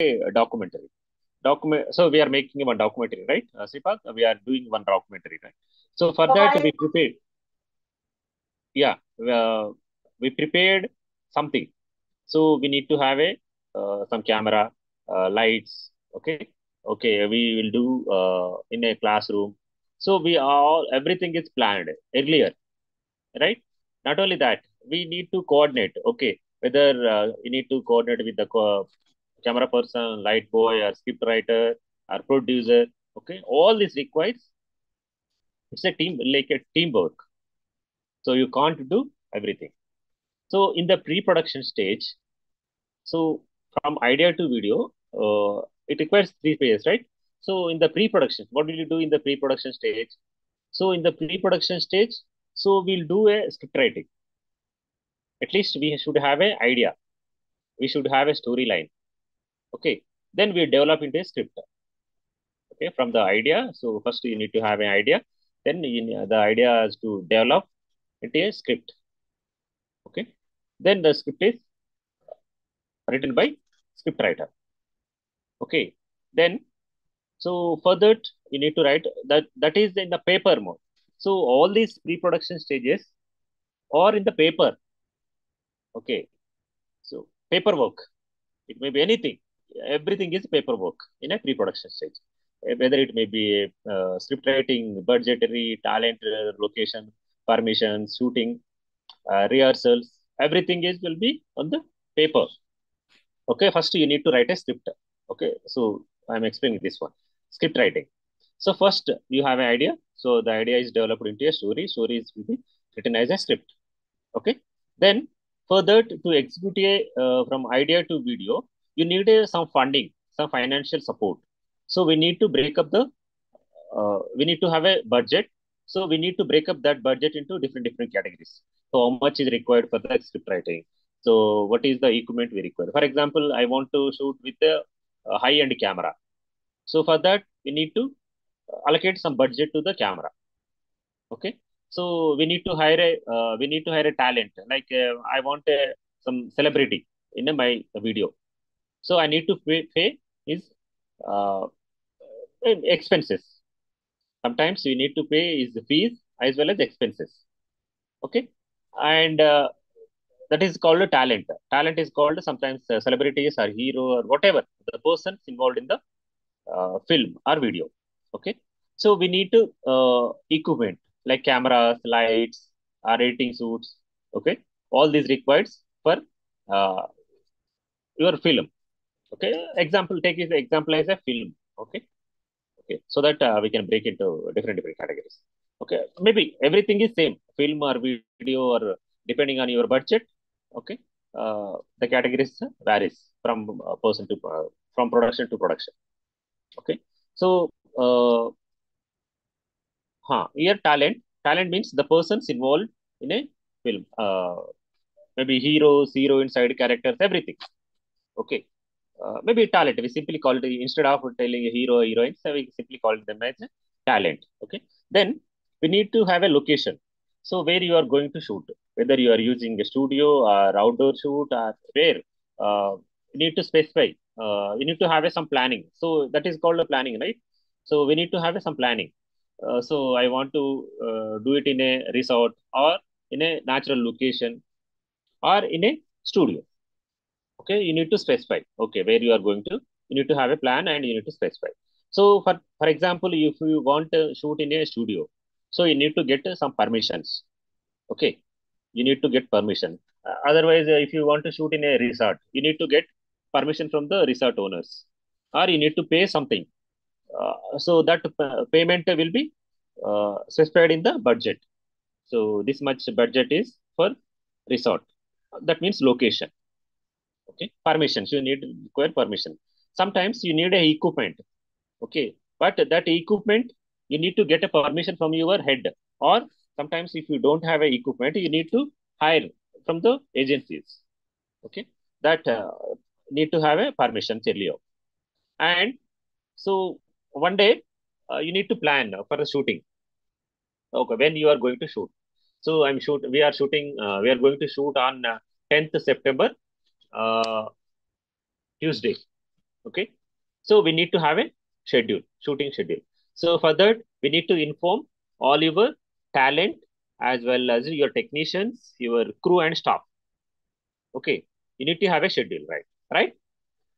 a documentary. So we are making one documentary, right? Sripak, we are doing one documentary, right? So for that Hi. we prepared, yeah, we prepared something. So we need to have a some camera, lights. Okay. We will do in a classroom. So we all everything is planned earlier, right? Not only that, we need to coordinate. Okay, whether we need to coordinate with the camera person, light boy, or script writer, or producer. Okay, all this requires it's a team like a teamwork. So you can't do everything. So in the pre-production stage, so from idea to video, it requires three phases, right? So in the pre-production, what will you do in the pre-production stage? So in the pre-production stage, so we'll do a script writing. At least we should have an idea. We should have a storyline. Okay. Then we develop into a script. Okay. From the idea. So first you need to have an idea. Then the idea is to develop into a script. Okay. Then the script is written by script writer. Okay. Then so for that you need to write that is in the paper mode. So all these pre-production stages are in the paper. Okay. So paperwork. It may be anything. Everything is paperwork in a pre-production stage. Whether it may be script writing, budgetary, talent, location, permissions, shooting, rehearsals, everything is will be on the paper. Okay, first you need to write a script. Okay, so I'm explaining this one. Script writing. So first you have an idea. So the idea is developed into a story. Story is will be written as a script. Okay. Then further to execute a from idea to video, you need some funding, some financial support. So we need to break up the we need to have a budget. So we need to break up that budget into different categories. So how much is required for the script writing? So what is the equipment we require? For example, I want to shoot with a high end camera. So for that we need to allocate some budget to the camera. Okay, so we need to hire a talent. Like I want some celebrity in my video. So I need to pay his uh, expenses. Sometimes we need to pay his fees as well as expenses. Okay, and that is called a talent. Talent is called sometimes celebrities or hero or whatever the persons involved in the film or video. Okay, so we need to equipment like cameras, lights, editing suits. Okay, all these required for uh, your film. Okay, example, take this example as a film. Okay, okay, so that we can break into different categories. Okay, maybe everything is same, film or video, or depending on your budget. Okay, the categories varies from person to from production to production. Okay, so here talent means the persons involved in a film. Maybe heroes, heroine, side characters, everything. Okay. Maybe talent. We simply call it instead of telling a hero, heroine, so we simply call them as a talent. Okay. Then we need to have a location. So where you are going to shoot, whether you are using a studio or outdoor shoot or where, you need to specify. You need to have some planning. So that is called a planning, right? So we need to have some planning. So I want to do it in a resort or in a natural location or in a studio. Okay, you need to specify. Okay, where you are going to, you need to have a plan and you need to specify. So for example, if you want to shoot in a studio, so you need to get some permissions. Okay, you need to get permission. Otherwise, if you want to shoot in a resort, you need to get permission from the resort owners, or you need to pay something. So that payment will be specified in the budget. So this much budget is for resort. That means location. Okay, permissions, you need require permission. Sometimes you need a equipment. Okay, but that equipment you need to get a permission from your head, or sometimes if you don't have a equipment you need to hire from the agencies. Okay, that need to have a permission earlier. And so one day you need to plan for the shooting. Okay, when you are going to shoot. So we are going to shoot on 10th September, uh, Tuesday. Okay. So we need to have a schedule, shooting schedule. So for that, we need to inform all your talent as well as your technicians, your crew and staff. Okay. You need to have a schedule, right? Right.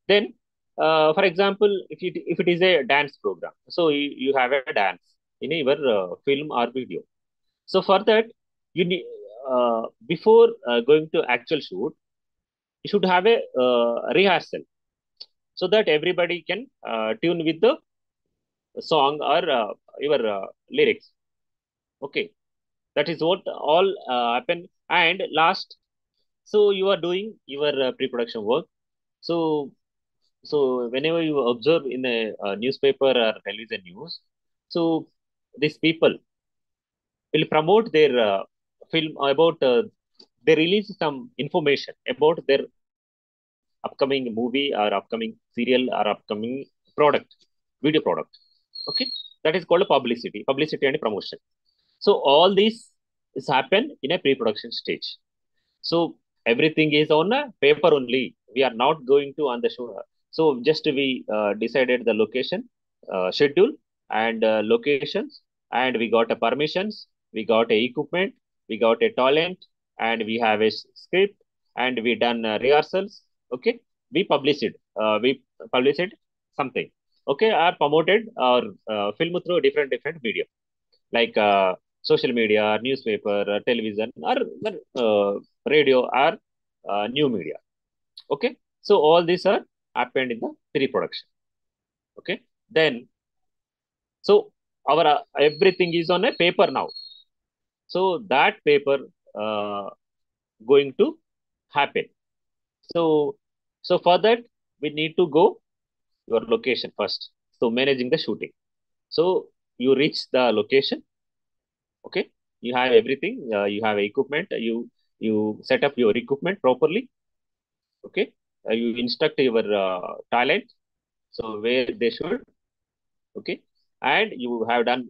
Then, for example, if it is a dance program, so you have a dance in your film or video. So for that, you need before going to actual shoot, you should have a rehearsal so that everybody can tune with the song or your lyrics. Okay, that is what all happen. And last, so you are doing your pre-production work. So whenever you observe in a, newspaper or television news, so these people will promote their film about they release some information about their upcoming movie or upcoming serial or upcoming product, video product. Okay, that is called a publicity and promotion. So all these is happen in a pre-production stage. So everything is on a paper only. We are not going to on the show. So just we decided the location, schedule, and locations, and we got a permissions, we got a equipment, we got a talent, and we have a script, and we done rehearsals. Okay, we publish it. We publish it something. Okay, are promoted or film through different media like social media, newspaper, television, or radio, or new media. Okay, so all these are happened in the pre-production. Okay, then so our everything is on a paper now. So that paper uh, going to happen. So for that we need to go your location first. So managing the shooting. So you reach the location. Okay, you have everything, you have equipment, you set up your equipment properly. Okay, you instruct your talent, so where they should. Okay, and you have done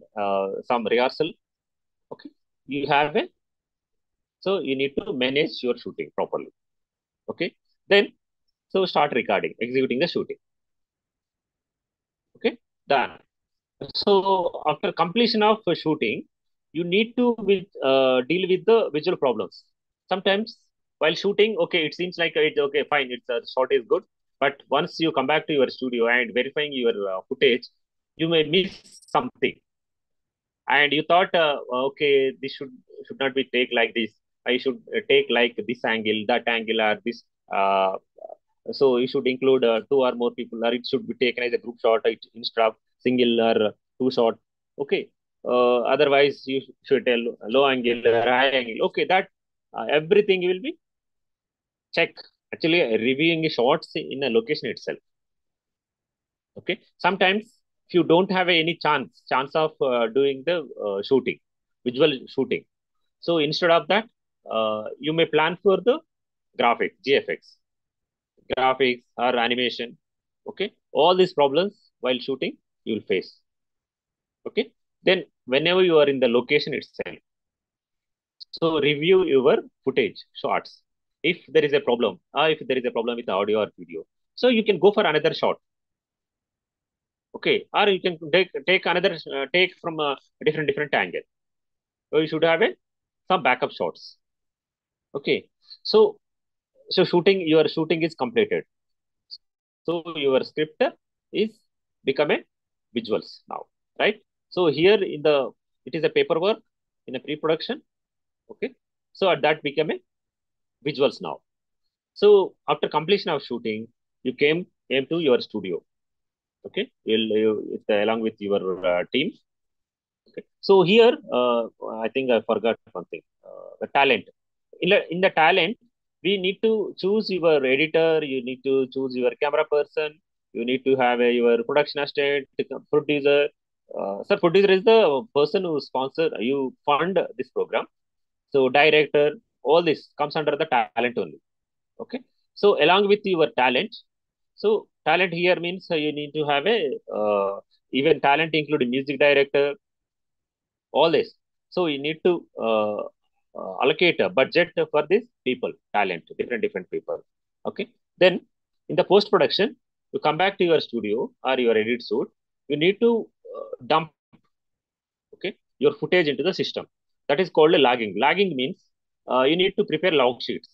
some rehearsal. Okay, you have a, so you need to manage your shooting properly. Okay, then so start recording, executing the shooting. Okay, done. So after completion of shooting, you need to deal with the visual problems. Sometimes while shooting, okay, it seems like it's okay, fine, it's a shot is good. But once you come back to your studio and verifying your footage, you may miss something. And you thought, okay, this should not be take like this. I should take like this angle, that angle, or this. Uh, so you should include two or more people, or it should be taken as a group shot instead of single or two shot. Okay. Otherwise, you should tell low angle or high angle. Okay, that everything will be check. Actually, reviewing shots in a location itself. Okay. Sometimes if you don't have any chance of doing the shooting, visual shooting. So instead of that, you may plan for the graphics or animation. Okay, all these problems while shooting you will face. Okay, then whenever you are in the location itself, so review your footage shots. If there is a problem, or if there is a problem with the audio or video, so you can go for another shot. Okay, or you can take another take from a different angle. So you should have a some backup shots. Okay, so your shooting is completed. So your script is become a visuals now, right? So here in the, it is a paperwork in a pre-production. Okay, so that become a visuals now. So after completion of shooting, you came to your studio. Okay, it's along with your team. Okay, so here I think I forgot something. The talent. In the talent, we need to choose your editor. You need to choose your camera person. You need to have your production assistant, producer. Sir, producer is the person who sponsor you fund this program. So director, all this comes under the talent only. Okay. So along with your talent, so talent here means you need to have a even talent including music director, all this. So you need to allocate a budget for this people, talent, different people. Okay. Then in the post production, You come back to your studio or your edit suite. You need to dump, okay, your footage into the system. That is called a logging. Logging means you need to prepare log sheets.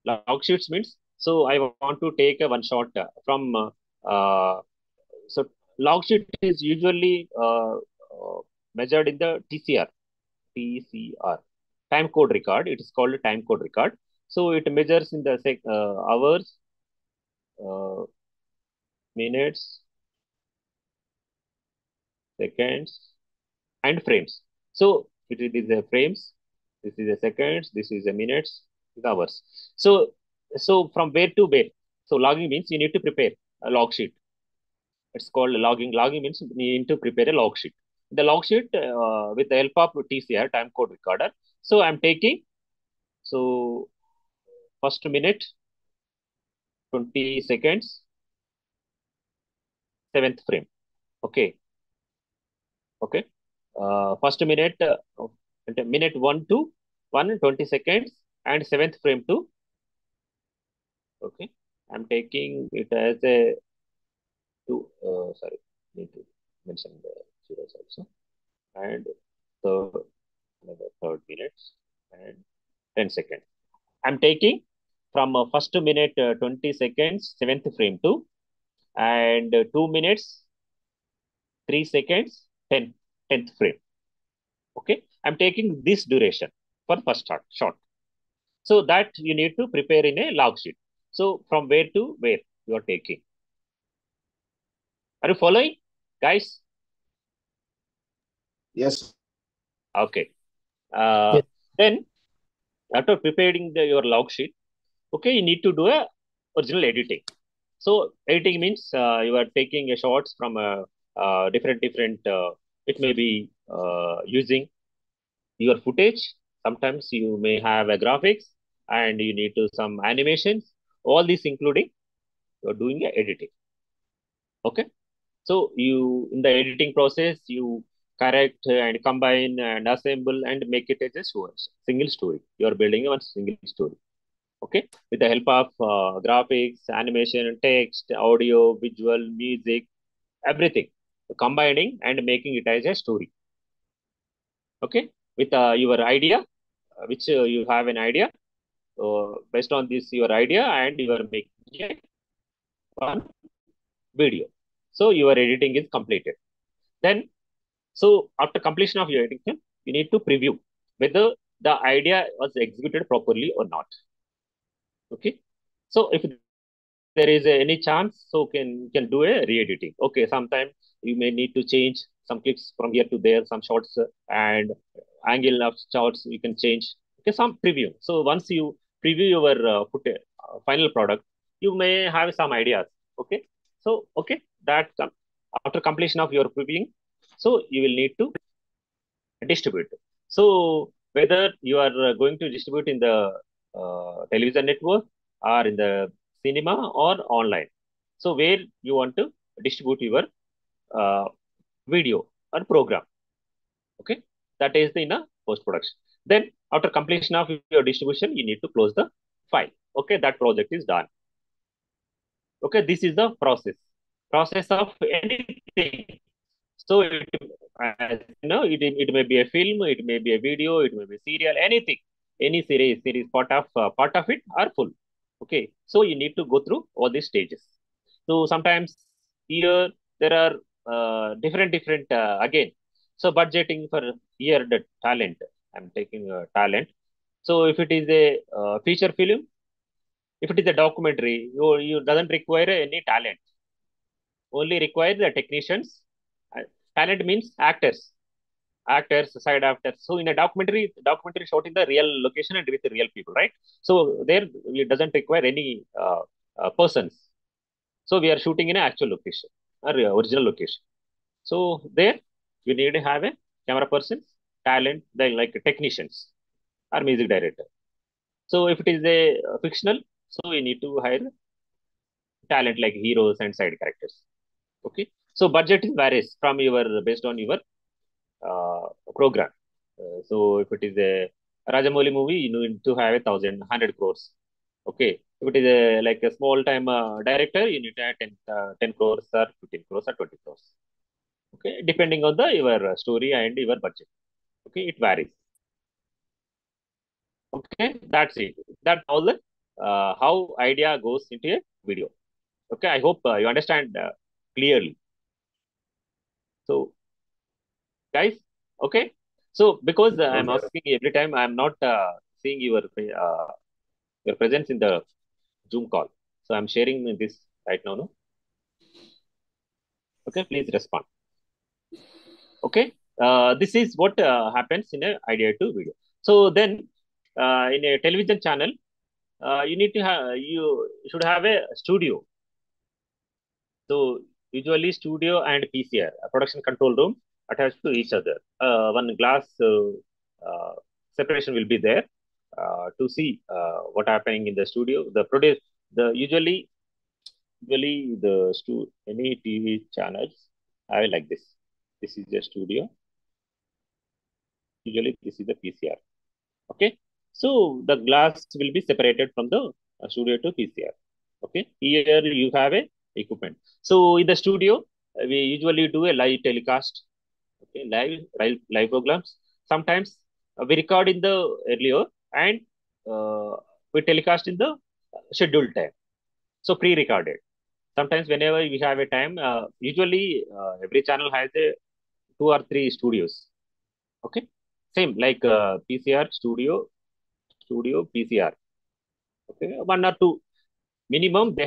Log sheets means, so I want to take a one shot from so log sheet is usually measured in the TCR, time code record. It is called a time code record. So it measures in the hours, uh, minutes, seconds, and frames. So it is a frames. This is a seconds. This is a minutes. This is hours. So from where to where. So logging means you need to prepare a log sheet. It's called logging. Logging means you need to prepare a log sheet. The log sheet with the help of TCR, time code recorder. So I'm taking, so first minute, 20 seconds, seventh frame. Okay. Okay. First minute, minute 1 to 120 seconds and seventh frame to, okay. I'm taking it as a two, sorry, need to mention the zeros also. And third, another third minutes and 10 seconds. I'm taking from first minute 20 seconds, seventh frame to, and 2 minutes, 3 seconds, 10th frame. Okay. I'm taking this duration for first shot. So that you need to prepare in a log sheet. So from where to where you are taking. Are you following, guys? Yes. Okay. Uh, Yes. then after preparing your log sheet, okay, you need to do a original editing. So editing means you are taking a shots from a different. It may be using your footage. Sometimes you may have a graphics and you need to some animations. All these including you are doing a editing. Okay. So you in the editing process you correct and combine and assemble and make it as a single story. You are building one single story. Okay, with the help of graphics, animation, text, audio, visual, music, everything, combining and making it as a story. Okay, with your idea, which you have an idea. Based on this, your idea, and you are making a one video. So your editing is completed. Then, so after completion of your editing, you need to preview whether the idea was executed properly or not. Okay, so if there is any chance, so can do a re-editing. Okay, sometimes you may need to change some clips from here to there, some shots and angle of shots you can change. Okay, some preview. So once you preview your final product, you may have some ideas. Okay, so okay, that after completion of your previewing, so you will need to distribute. So whether you are going to distribute in the television network or in the cinema or online. So where you want to distribute your uh, video or program. Okay, that is in a post production. Then after completion of your distribution, you need to close the file. Okay, that project is done. Okay, this is the process of anything. So it may be a film, it may be a video, it may be serial, anything, any series part of it are full. Okay, so you need to go through all these stages. So sometimes here there are different again. So budgeting for here the talent. I'm taking talent. So if it is a feature film, if it is a documentary, you doesn't require any talent, only require the technicians. Uh, Talent means actors, side actors. So in a documentary shot in the real location and with the real people, right? So there it doesn't require any persons. So we are shooting in an actual location or original location. So there you need to have a camera persons, talent, like technicians or music director. So if it is a fictional, so you need to hire talent like heroes and side characters. Okay. So budget is varies from your based on your program. So if it is a Rajamouli movie, you need to have 1,100 crores. Okay. If it is like a small time director, you need to add 10 crores or 15 crores or 20 crores. Okay. Depending on the your story and your budget. Okay. It varies. Okay. That's it. That's all the how idea goes into a video. Okay. I hope you understand clearly. So, guys, okay. So, because I'm Okay. asking every time, I'm not seeing your presence in the Zoom call. So, I'm sharing this right now. No? Okay. Please respond. Okay. This is what happens in a idea to video. So then, in a television channel, you should have a studio. So usually studio and PCR, a production control room attached to each other. One glass separation will be there to see what happening in the studio. The produce the usually any TV channels have like this. This is the studio. Usually this is the PCR. Okay. So the glass will be separated from the studio to PCR. Okay. Here you have a equipment. So in the studio, we usually do a live telecast. Okay. Live programs. Sometimes we record in the earlier and uh, we telecast in the scheduled time. So pre-recorded. Sometimes whenever we have a time, usually every channel has a two or three studios. Okay. Same like PCR studio PCR. Okay, one or two minimum. They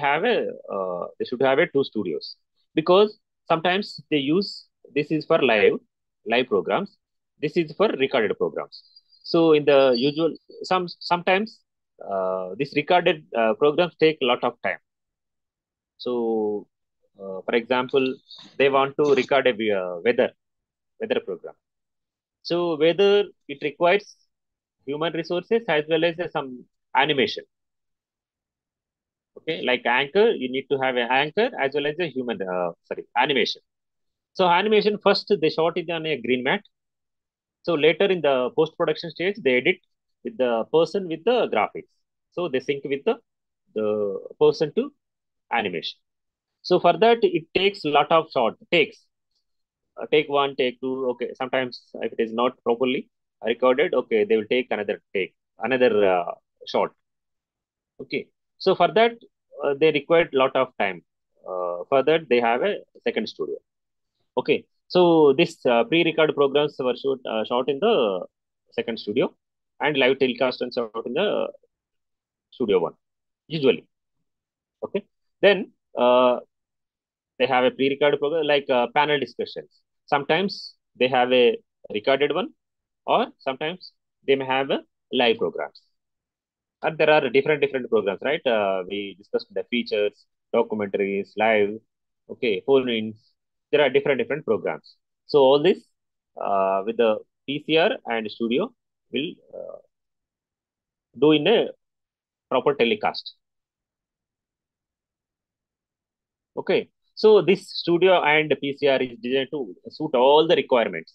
should have a two studios because sometimes they use this is for live programs. This is for recorded programs. So in the usual sometimes this recorded programs take a lot of time. So for example, they want to record a weather program. So whether it requires human resources as well as some animation. Okay, like anchor, you need to have an anchor as well as a human, animation. So animation first they shot it on a green mat. So later in the post production stage, they edit with the person with the graphics. So they sync with the person to animation. So for that, it takes a lot of shot takes. Take one, take two. Okay, sometimes if it is not properly recorded, okay, they will take another take, another shot. Okay. So for that, they required a lot of time. For that, they have a second studio. Okay. So this pre-record programs were shot in the second studio, and live telecast and shot in the studio one. Usually. Okay. Then they have a pre-recorded program like panel discussions. Sometimes they have a recorded one, or sometimes they may have a live programs. And there are different programs, right? We discussed the features, documentaries, live, okay, phone-ins. There are different programs. So all this with the PCR and studio will do in a proper telecast. Okay. So this studio and PCR is designed to suit all the requirements.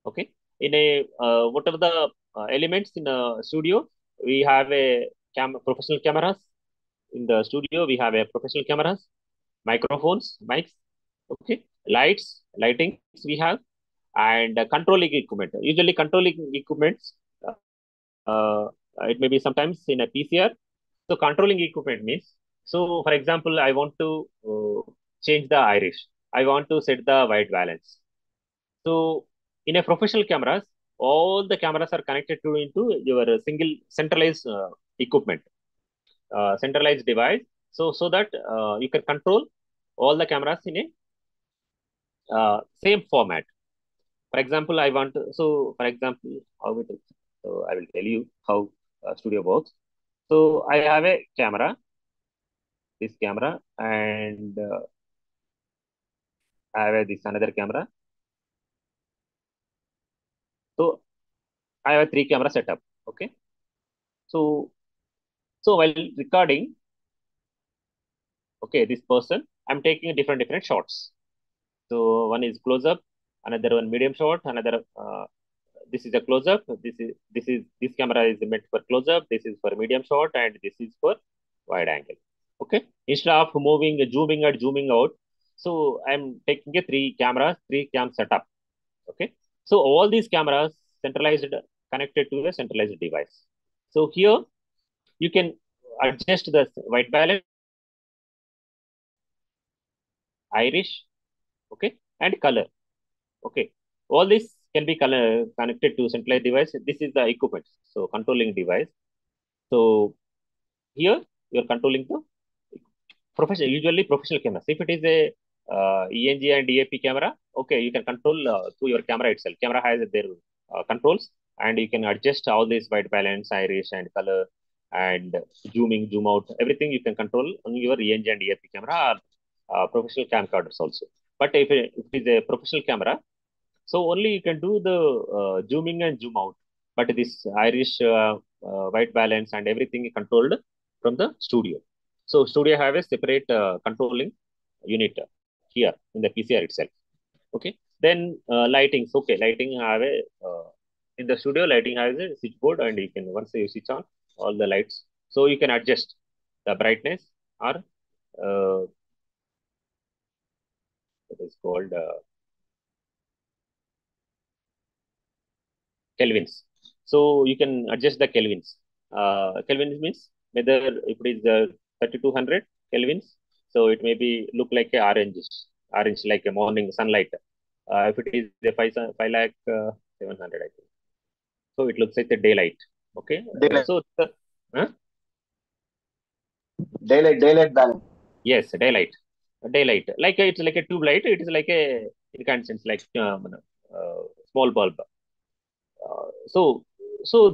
Okay. In a whatever the elements in a studio, we have a professional cameras. In the studio, we have a professional cameras, microphones, mics, okay, lightings we have, and controlling equipment. Usually, controlling equipments, it may be sometimes in a PCR. So, controlling equipment means, so for example, I want to change the iris. I want to set the white balance. So, in a professional cameras, all the cameras are connected to into your single centralized equipment, centralized device. So that you can control all the cameras in a same format. For example, I want to, so for example, how it is. So I will tell you how studio works. So I have a camera, this camera, and I have this another camera. So I have a three camera setup. Okay. So while recording, okay, this person, I'm taking different shots. So one is close up, another one medium shot, another this is a close up. This camera is meant for close up. This is for medium shot, and this is for wide angle. Okay. Instead of moving, zooming and zooming out, so I'm taking a three cameras, three cam setup. Okay. So all these cameras centralized, connected to a centralized device. So here you can adjust the white balance, iris, okay, and color. Okay. All this can be color connected to centralized device. This is the equipment. So controlling device. So here you're controlling the professional, usually professional cameras. If it is a ENG and DAP camera, okay, you can control through your camera itself. Camera has their controls, and you can adjust all this white balance, iris, and color, and zooming, zoom out, everything you can control on your ENG and DAP camera or professional camcorders also. But if it is a professional camera, so only you can do the zooming and zoom out. But this iris, white balance, and everything is controlled from the studio. So studio have a separate controlling unit here in the PCR itself. Okay. Then lightings. Okay, lighting have a in the studio lighting has a switchboard, and you can once you switch on all the lights, so you can adjust the brightness or what is called kelvins. So you can adjust the kelvins. Kelvins means whether if it is 3200 kelvins, so it may be look like a orange like a morning sunlight. If it is a 5 lakh 700, I think. So it looks like the daylight. Okay. Daylight, So the, huh? daylight balance. Yes, daylight. Daylight. Like it's like a tube light. It is like a incandescent, like small bulb. So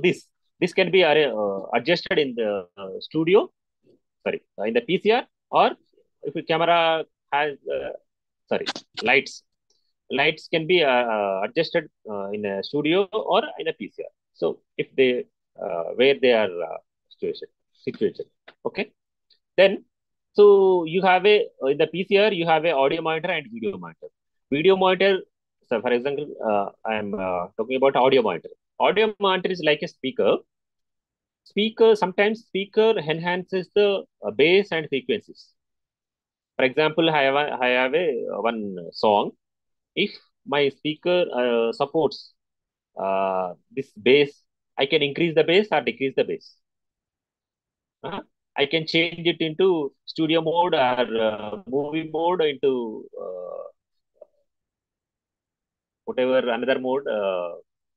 this can be adjusted in the studio, sorry, in the PCR, or if the camera has sorry, lights. Lights can be adjusted in a studio or in a PCR. So if they where they are situated, okay. Then so you have a in the PCR you have a audio monitor and video monitor. Video monitor. So for example, I am talking about audio monitor. Audio monitor is like a speaker. Sometimes speaker enhances the bass and frequencies. For example, I have a one song. If my speaker supports this bass, I can increase the bass or decrease the bass. I can change it into studio mode or movie mode into whatever another mode,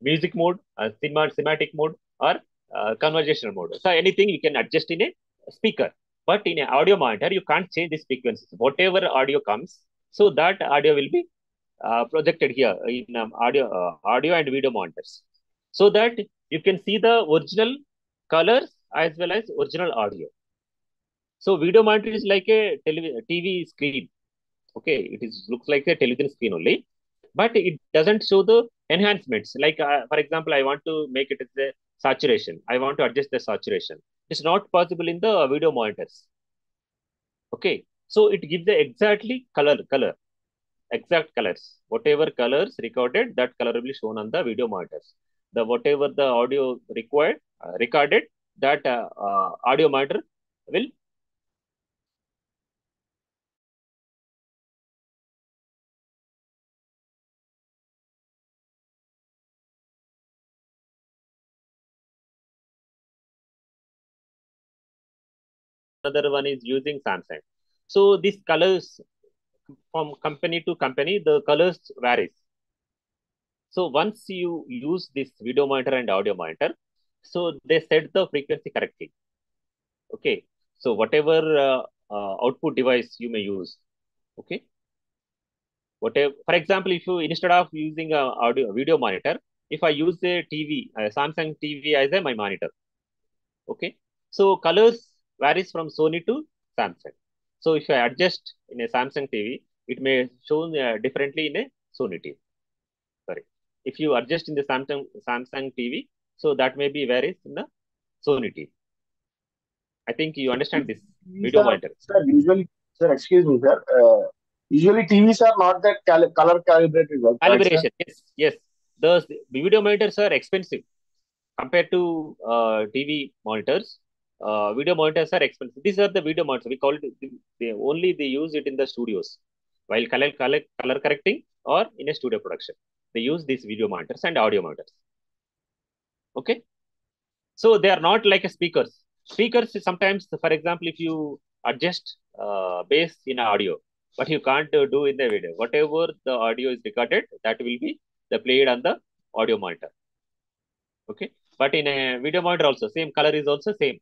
music mode, cinematic mode, or conversational mode. So anything you can adjust in a speaker. But in an audio monitor, you can't change the frequencies. Whatever audio comes, so that audio will be projected here in audio and video monitors, so that you can see the original colors as well as original audio. So video monitor is like a TV screen. Okay, it is looks like a television screen only, but it doesn't show the enhancements. Like for example, I want to make it as a saturation. I want to adjust the saturation. It's not possible in the video monitors. Okay, so it gives the exactly color, exact colors. Whatever colors recorded, that color will be shown on the video monitors. The whatever the audio required recorded, that audio monitor will another one is using Samsung. So these colors from company to company, the colors varies. So once you use this video monitor and audio monitor, so they set the frequency correctly. Okay. So whatever output device you may use. Okay. Whatever, for example, if you instead of using a audio video monitor, if I use a TV, a Samsung TV as a my monitor. Okay. So colors varies from Sony to Samsung. So if I adjust in a Samsung TV, it may show differently in a Sony TV. Sorry. If you adjust in the Samsung TV, so that may be varies in the Sony TV. I think you understand this TVs video are, monitor. sir, usually, sir, excuse me, sir. Usually TVs are not that color calibrated, right, sir? Calibration. Yes, yes. The video monitors are expensive compared to TV monitors. video monitors are expensive. These are the video monitors. We call it, they use it in the studios while color correcting or in a studio production. They use these video monitors and audio monitors. Okay. So they are not like a speakers. Speakers sometimes, for example, if you adjust bass in audio, but you can't do in the video. Whatever the audio is recorded, that will be the played on the audio monitor. Okay. But in a video monitor also, same color is also same.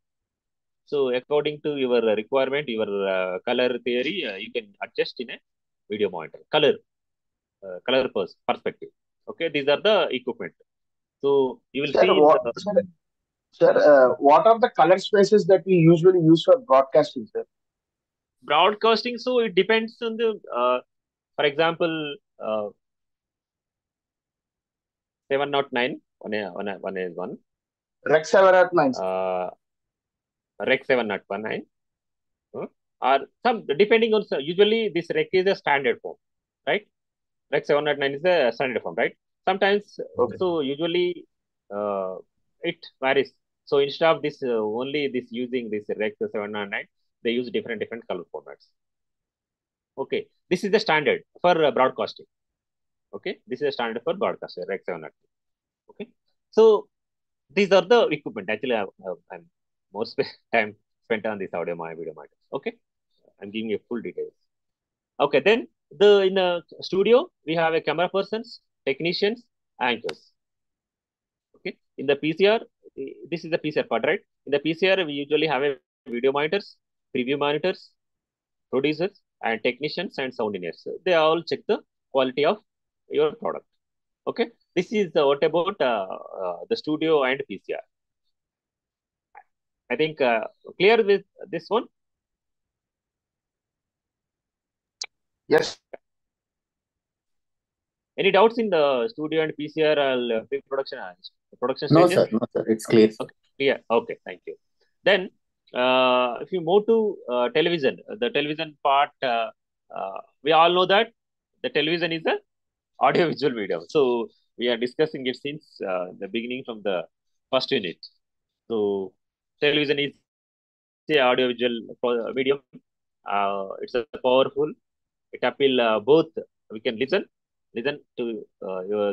So according to your requirement, your color theory, you can adjust in a video monitor color perspective. Okay, these are the equipment. So you will Sir, see in what, the what are the color spaces that we usually use for broadcasting, sir? broadcasting. So it depends on the, for example, 709 one is one, Rec 709, sir. uh, Rec 709, or some depending on usually this Rec is a standard form, right? Rec 709 is a standard form, right? Sometimes, Okay. so usually uh, it varies. So instead of this only this using this Rec 709, they use different color formats. Okay, this is the standard for broadcasting. Okay, this is a standard for broadcasting Rec 709. Okay, so these are the equipment. Actually, I'm more time spent on this audio video monitors. Okay, I'm giving you full details. Okay, then the in the studio we have a camera persons, technicians, anchors. Okay, in the PCR, this is the PCR part, right? In the PCR, we usually have a video monitors, preview monitors, producers, and technicians and sound engineers. So they all check the quality of your product. Okay, this is what about the studio and PCR. I think clear with this one. Yes. Any doubts in the studio and PCR pre-production production No, stages? sir. No, sir. It's clear, sir. Okay, clear. Okay, thank you. Then, if you move to television, the television part, we all know that the television is a audio visual medium. So we are discussing it since the beginning from the first unit. So television is a audio visual medium. It's a powerful. It appeal both. We can listen to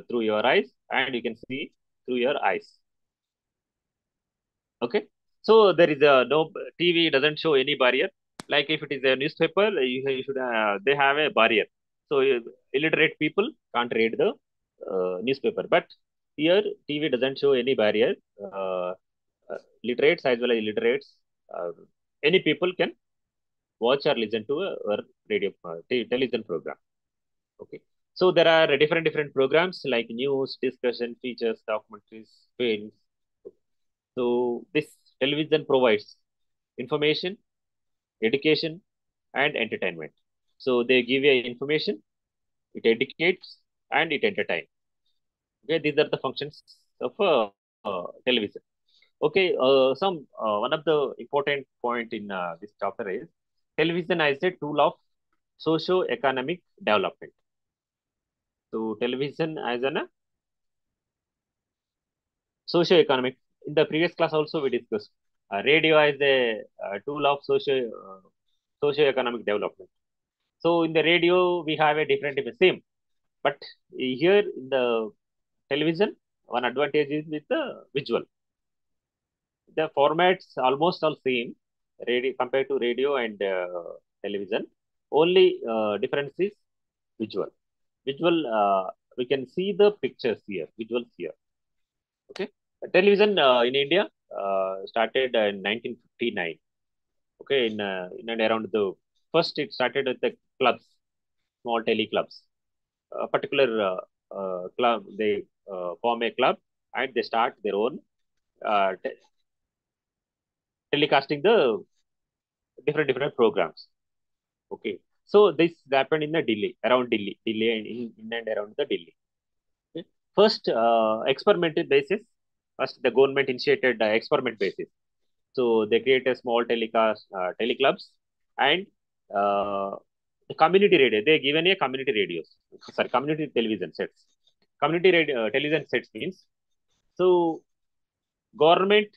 through your eyes, and you can see through your eyes. Okay, so there is a no TV doesn't show any barrier. Like if it is a newspaper, you should they have a barrier. So illiterate people can't read the newspaper, but here TV doesn't show any barrier. Uh, Literates as well as illiterates, uh, any people can watch or listen to a radio television program. Okay. So there are different programs like news, discussion, features, documentaries, films. So this television provides information, education, and entertainment. So they give you information, it educates, and it entertains. Okay, these are the functions of television. Okay, some one of the important point in this chapter is television as a tool of socio-economic development. So television as an socio-economic. In the previous class also we discussed radio as a tool of socio-economic development. So in the radio we have a different same, but here in the television one advantage is with the visual. The formats almost all same radio compared to radio and television. Only difference is visual. Visual we can see the pictures here, visuals here. Okay, television in India started in 1959. Okay, in and around the first it started with the clubs, small tele clubs. A particular club they form a club and they start their own telecasting the different programs. Okay, so this happened in the Delhi, around Delhi and in and around the Delhi. Okay. First, experimental basis. First, the government initiated experiment basis. So they create a small teleclubs, and uh, the community radio. They given a community radios. Sorry, community television sets. Community radio television sets means so government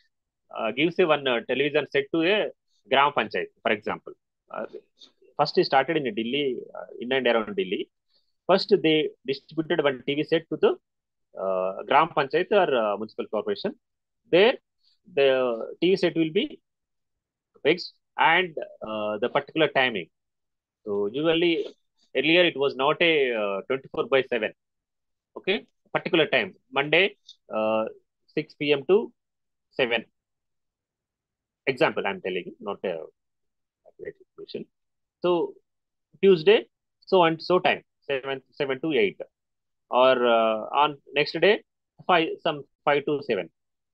gives a one television set to a gram panchayat, for example. Uh, First, it started in Delhi, in and around Delhi. First, they distributed one TV set to the gram panchayat or municipal corporation. There, the TV set will be fixed and the particular timing. So usually earlier it was not a 24 by 7. Okay, particular time Monday, 6 p.m. to 7. Example, I'm telling you, not a accurate information. So Tuesday, so and so time, 7 to 8, or on next day, 5 to 7.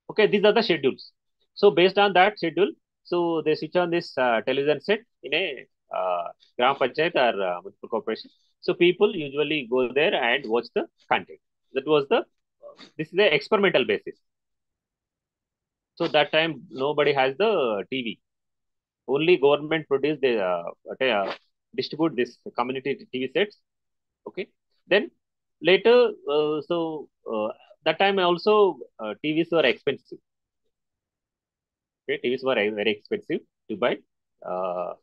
Okay, these are the schedules. So based on that schedule, so they switch on this television set in a gram panchayat or municipal corporation. So people usually go there and watch the content. That was the this is the experimental basis. So that time nobody has the TV. Only government produce the distribute this community TV sets. Okay, then later, that time also TVs were expensive. Okay, TVs were very expensive to buy. Uh,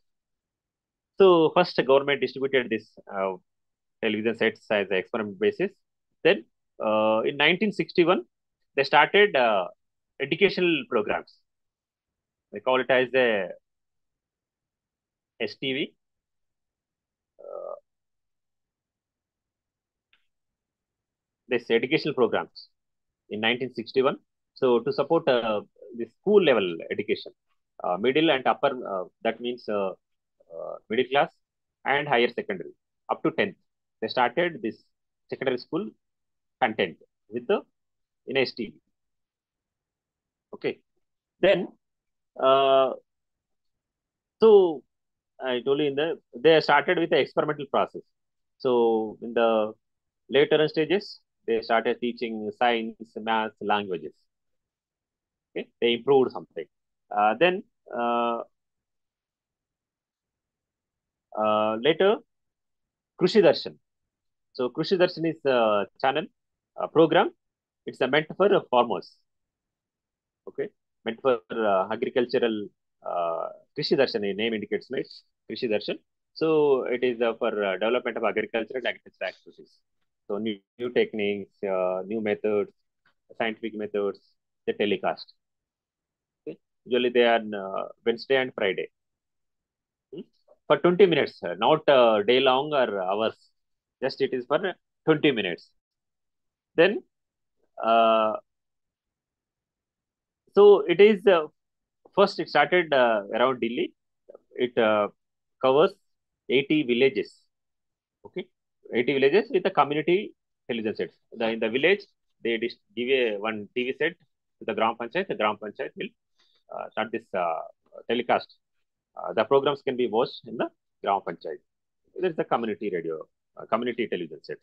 so first, government distributed this television sets as an experiment basis. Then, in 1961, they started educational programs. They call it as a STV. Uh, this educational programs in 1961. So to support the school level education, middle and upper, that means middle class and higher secondary up to 10th. They started this secondary school content with the in STV. Okay. Then, uh, so I told you they started with the experimental process. So in the later stages, they started teaching science, maths, languages. Okay, they improved something. Then later, Krushi Darshan. So Krushi Darshan is a channel, a program. It's meant for farmers. Okay, meant for agricultural. Krishi Darshan, the name indicates, right? Krishi Darshan. So it is for development of agriculture and agricultural activities. So new techniques, new methods, scientific methods, they telecast. Okay? Usually they are on Wednesday and Friday. For 20 minutes, not day long or hours. Just it is for 20 minutes. Then, uh, so it is first it started around Delhi. It covers 80 villages. Okay, 80 villages with a community television sets. In the village, they give a one TV set to the Gram Panchayat. The Gram Panchayat will start this telecast. The programs can be watched in the Gram Panchayat. There is the community radio, community television sets.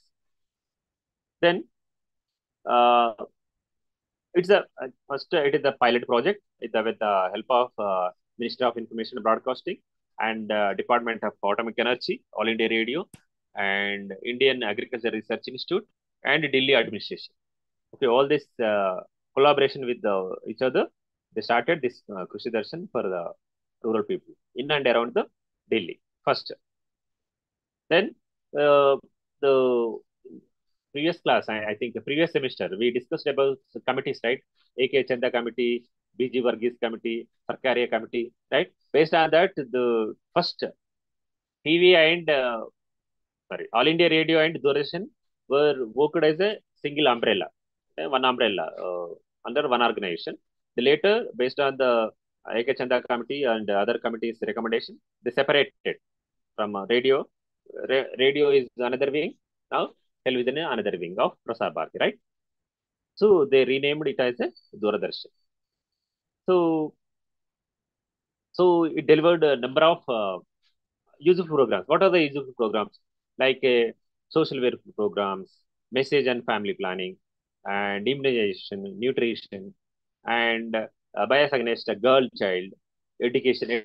Then, uh, it's a first it is a pilot project with the help of Ministry of Information and Broadcasting and Department of Atomic Energy, All India Radio, and Indian Agriculture Research Institute and Delhi administration. Okay, all this collaboration with each other, they started this Krushi Darshan for the rural people in and around the Delhi first. Then the previous class, I think the previous semester, we discussed about committees, right? AK Chanda committee, BG Varghese committee, Sarkaria committee, right? Based on that, the first TV and All India Radio and Duration were worked as a single umbrella, one umbrella under one organization. The later, based on the AK Chanda committee and other committees' recommendation, they separated from radio. Radio is another wing. Now, television is another wing of Prasar Bharati, right? So they renamed it as a Doordarshan. So, so it delivered a number of useful programs. What are the useful programs? Like social welfare programs, message and family planning, and immunization, nutrition, and bias against a girl child, education,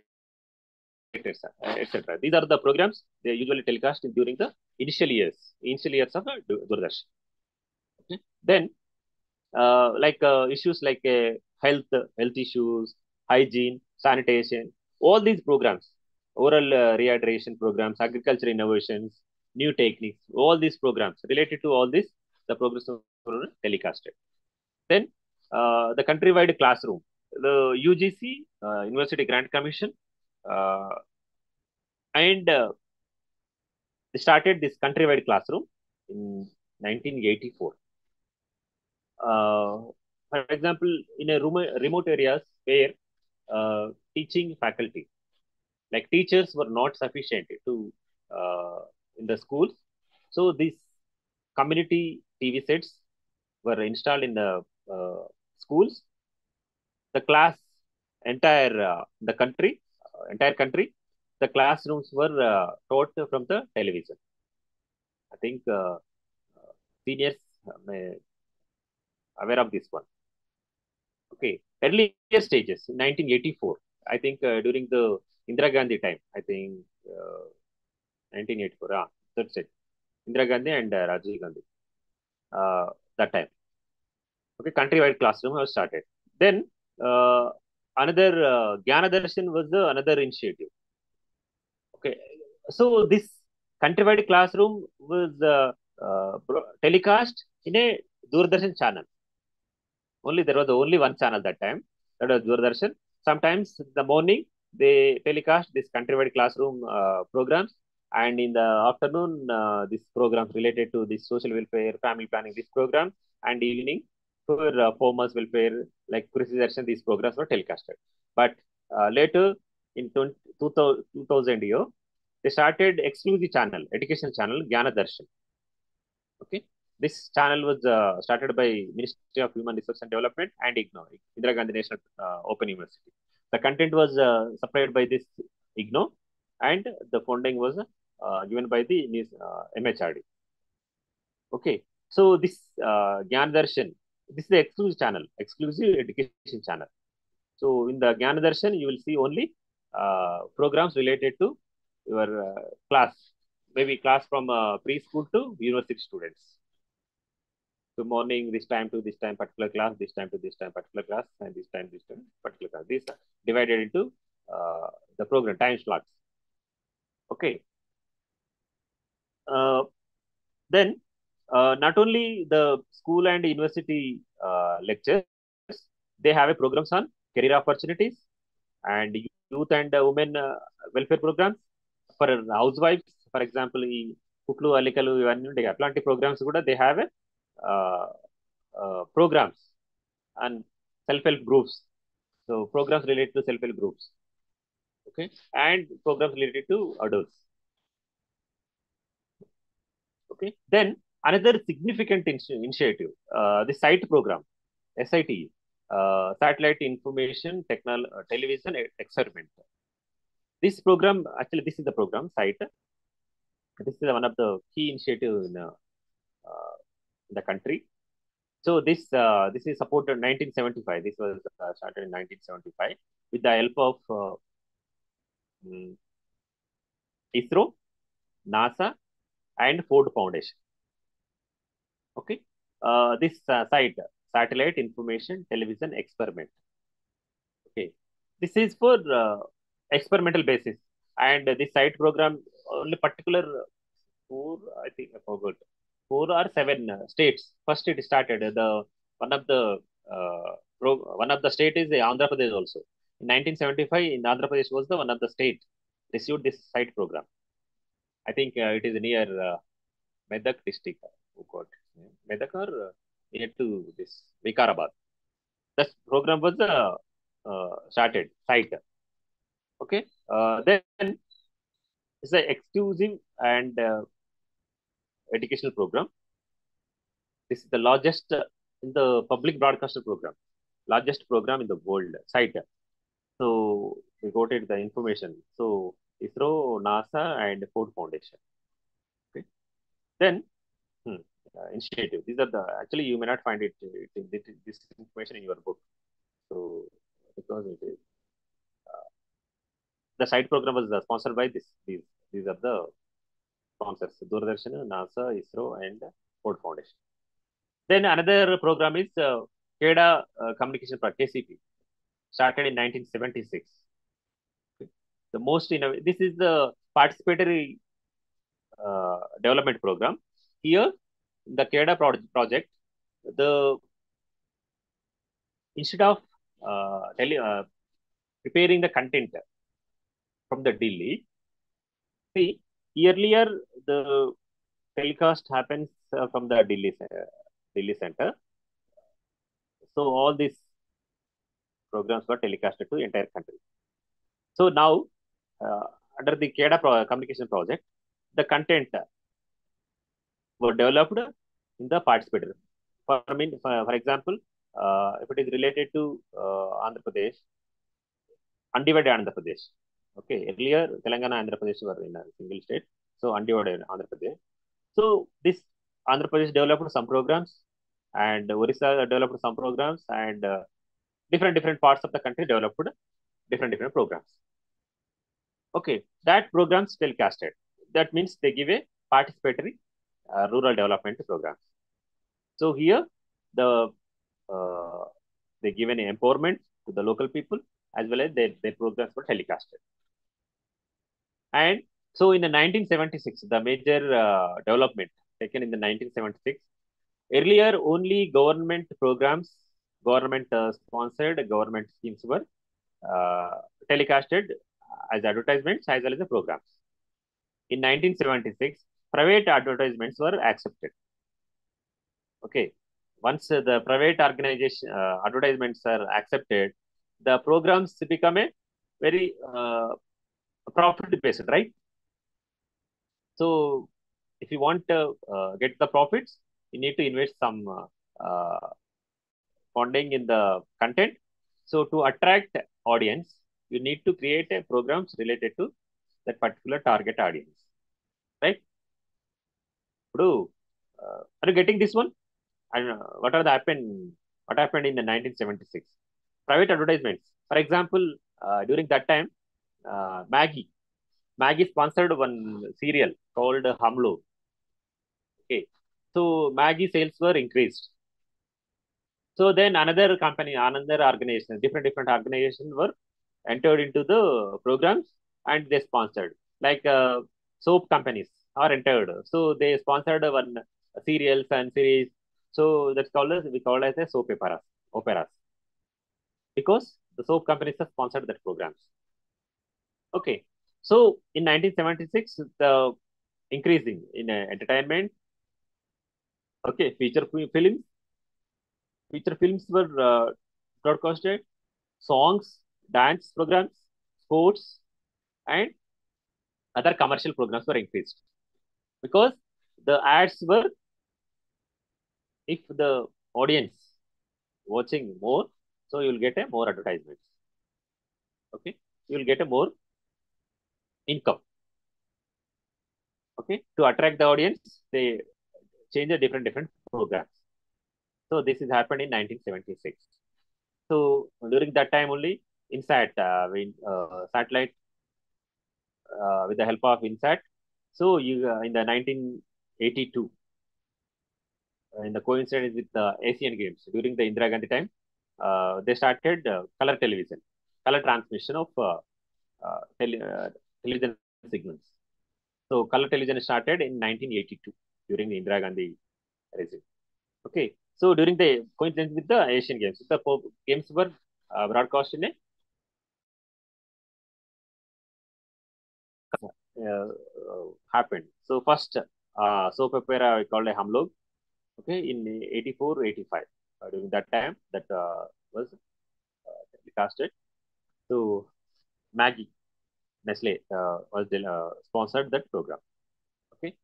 etc. These are the programs they usually telecast during the initial years of Doordarshan. Okay. Then, issues like health issues, hygiene, sanitation, all these programs, oral rehydration programs, agriculture innovations, new techniques, all these programs related to all this, the programs were telecasted. Then the countrywide classroom, the UGC, University Grant Commission, uh, and they started this countrywide classroom in 1984. For example, in a remote areas where teaching faculty, like teachers were not sufficient to uh, in the schools, so these community TV sets were installed in the schools. The class entire country, the classrooms were taught from the television. I think seniors may aware of this one. Okay, earlier stages in 1984. I think during the Indira Gandhi time. I think 1984. That's it. Indira Gandhi and Rajiv Gandhi. That time. Okay, countrywide classroom was started. Then another Jnana Darshan was another initiative. Okay, so this countrywide classroom was telecast in a Doordarshan channel. There was only one channel that time. That was Doordarshan. Sometimes in the morning they telecast this countrywide classroom programs, and in the afternoon this programs related to this social welfare, family planning, this program, and evening for farmers welfare like Krishi Darshan, these programs were telecasted. But later in 2000 year, they started exclusive channel, education channel, Jnana Darshan. Okay, this channel was started by Ministry of Human Resource and Development and IGNOU, Indira Gandhi National Open University. The content was supplied by this IGNOU, and the funding was given by the MHRD. Okay, so this Gyan Darshan, this is the exclusive channel, exclusive education channel. So in the Gyan Darshan, you will see only programs related to your class, maybe class from preschool to university students. So morning, this time to this time, particular class, this time to this time, particular class, and this time, particular class. These are divided into the program time slots. Okay. Then not only the school and university lectures, they have a programs on career opportunities and youth and women welfare programs for housewives. For example, ఈ కుట్లు అల్లికలు ఇవన్నీ ఉంటాయి అట్లాంటి programmes కూడా they have programs and self-help groups. So programs related to self-help groups, okay, and programs related to adults. Okay, then another significant initiative, the SITE program, SITE, Satellite Information Television Experiment. This program, actually, this is the program SITE. This is one of the key initiatives in the country. So this is supported in 1975. This was started in 1975 with the help of ISRO, NASA, and Ford Foundation. Okay, this site, Satellite Information Television Experiment. Okay, this is for experimental basis, and this site program only particular four, I think I forgot, 4 or 7 states. First, it started one of the one of the state is Andhra Pradesh also. In 1975, in Andhra Pradesh was the one of the state received this site program. I think it is near Medak district. Oh God, Medak or near to this Vikarabad. This program was started site. Okay, then it's an exclusive and educational program. This is the largest in the public broadcaster program, largest program in the world site. So we got it the information. So ISRO, NASA, and Ford Foundation. Okay. Then initiative. These are the actually you may not find this information in your book. So because it is the site program was sponsored by these are the sponsors: Doordarshan, NASA, ISRO, and Ford Foundation. Then another program is CADA communication for KCP started in 1976. The most this is the participatory development program. Here, the CADA project, the instead of preparing the content from the Delhi, see earlier the telecast happens from the Delhi center. So all these programs were telecasted to entire country. So now, under the CADA communication project, the content were developed in the participator. For example, if it is related to Andhra Pradesh, undivided Andhra Pradesh. Okay, earlier Telangana and Andhra Pradesh were in a single state, so undivided Andhra Pradesh. So this Andhra Pradesh developed some programs, and Orissa developed some programs, and different parts of the country developed different programs. Okay, that programs telecasted. That means they give a participatory rural development programs. So here the they give an empowerment to the local people as well as their programs were telecasted. And so in the 1976, the major development taken in the 1976, earlier only government programs, government sponsored government schemes were telecasted as advertisements as well as the programs. In 1976, private advertisements were accepted. Okay. Once the private organization advertisements are accepted, the programs become a very profit based, right? So if you want to get the profits, you need to invest some funding in the content. So to attract audience, you need to create a programs related to that particular target audience, right? Are you getting this one? And what happened in the 1976? Private advertisements. For example, during that time, Maggie sponsored one serial called Hamlo. Okay, so Maggie sales were increased. So then another company, another organization, different organizations were entered into the programs and they sponsored. Like soap companies are entered. So they sponsored one serials and series. So that's called as we call as a soap operas because the soap companies have sponsored that programs. Okay, so in 1976, the increasing in entertainment. Okay, feature films were broadcasted, songs, dance programs, sports, and other commercial programs were increased because the ads were, if the audience watching more, so you will get a more advertisements. Okay, you will get a more income. Okay, to attract the audience, they change a different programs. So this is happened in 1976. So during that time only, INSAT, satellite with the help of INSAT. So you in the 1982, in the coincidence with the Asian Games during the Indira Gandhi time, they started color television, color transmission of television signals. So color television started in 1982 during the Indira Gandhi regime. Okay. So during the coincidence with the Asian Games, the games were broadcast in a happened. So first soap opera we called a Hamlog. Okay, in 84, 85. During that time, that was casted. So Maggie Nestle was sponsored that program. Okay,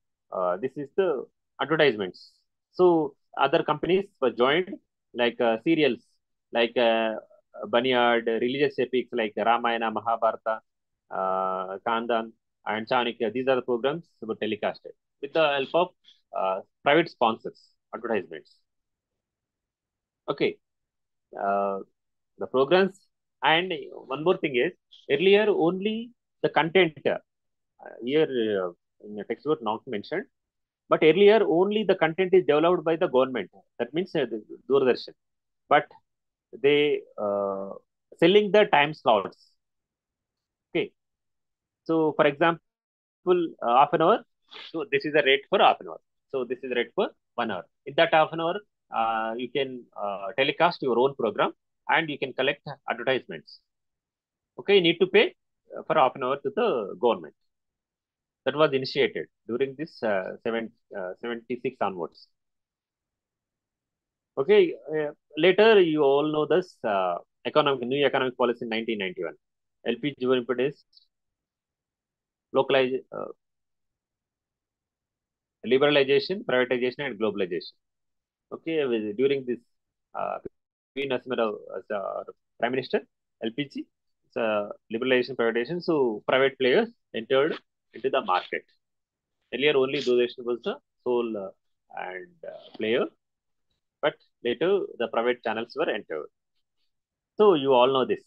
this is the advertisements. So other companies were joined like serials like Banyard, religious epics like Ramayana, Mahabharata, Kandan, and Chanakya. These are the programs that were telecasted with the help of private sponsors, advertisements. Okay, uh, the programs. And one more thing is, earlier only the content here in the textbook not mentioned, but earlier only the content is developed by the government. That means the Doordarshan. but they selling the time slots. Okay, so for example, half an hour. So this is the rate for half an hour. So this is the rate for 1 hour. In that half an hour, you can telecast your own program and you can collect advertisements. Okay, you need to pay for half an hour to the government. That was initiated during this 76 onwards. Okay, later you all know this new economic policy in 1991. LPG is localize, liberalization, privatization, and globalization. Okay, during this P. Narasimha as Prime Minister, LPG, liberalization, privatization. So private players entered into the market. Earlier, only Doordarshan was the sole and player, but later the private channels were entered. So you all know this,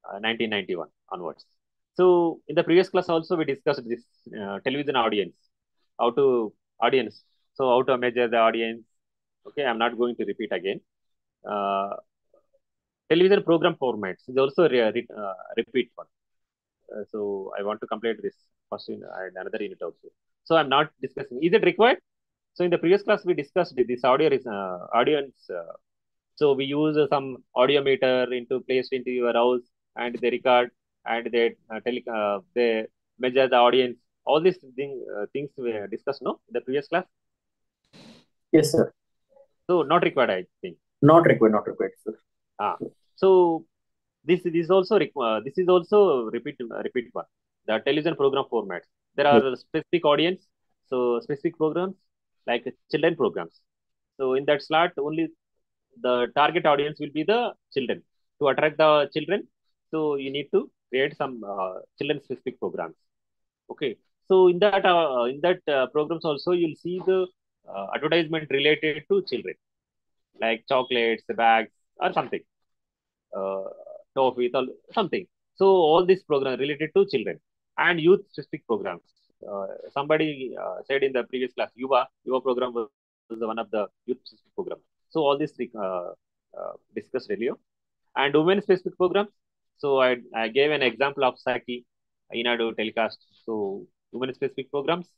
1991 onwards. So in the previous class also we discussed this television audience, how to audience. So how to measure the audience. Okay, I'm not going to repeat again. Uh, Television program formats is also repeat one. So I want to complete this first in and another unit also. So I'm not discussing. Is it required? So in the previous class we discussed this audience. So we use some audio meter into placed into your house and they record and they measure the audience. All these things we discussed no in the previous class. Yes, sir. So not required, I think. Not required, sir. So this is also repeat one. The television program formats. There are specific audience, so specific programs like children programs. So in that slot, only the target audience will be the children. To attract the children, so you need to create some children specific programs. Okay. So in that programs also you'll see the advertisement related to children, like chocolates, bags, or something, uh, toffee, something. So all these programs related to children and youth specific programs. Somebody said in the previous class, Yuva program was one of the youth specific program. So all these discussed earlier. And women specific programs. So I gave an example of Saki, Inadu telecast. So women specific programs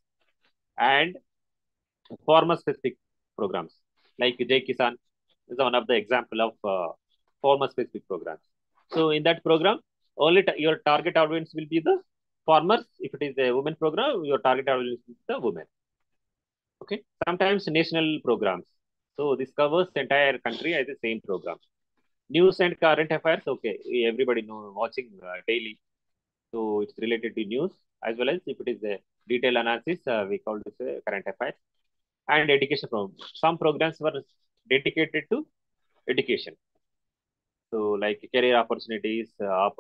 and farmer specific programs like Jai Kisan is one of the example of farmer specific programs. So in that program, only your target audience will be the farmers. If it is a women program, your target audience is the women. Okay. Sometimes national programs. So this covers the entire country as the same program. News and current affairs. Okay, everybody know watching daily. So it's related to news as well as if it is a detailed analysis, we call this current affairs and education program. Some programs were dedicated to education. So like career opportunities uh,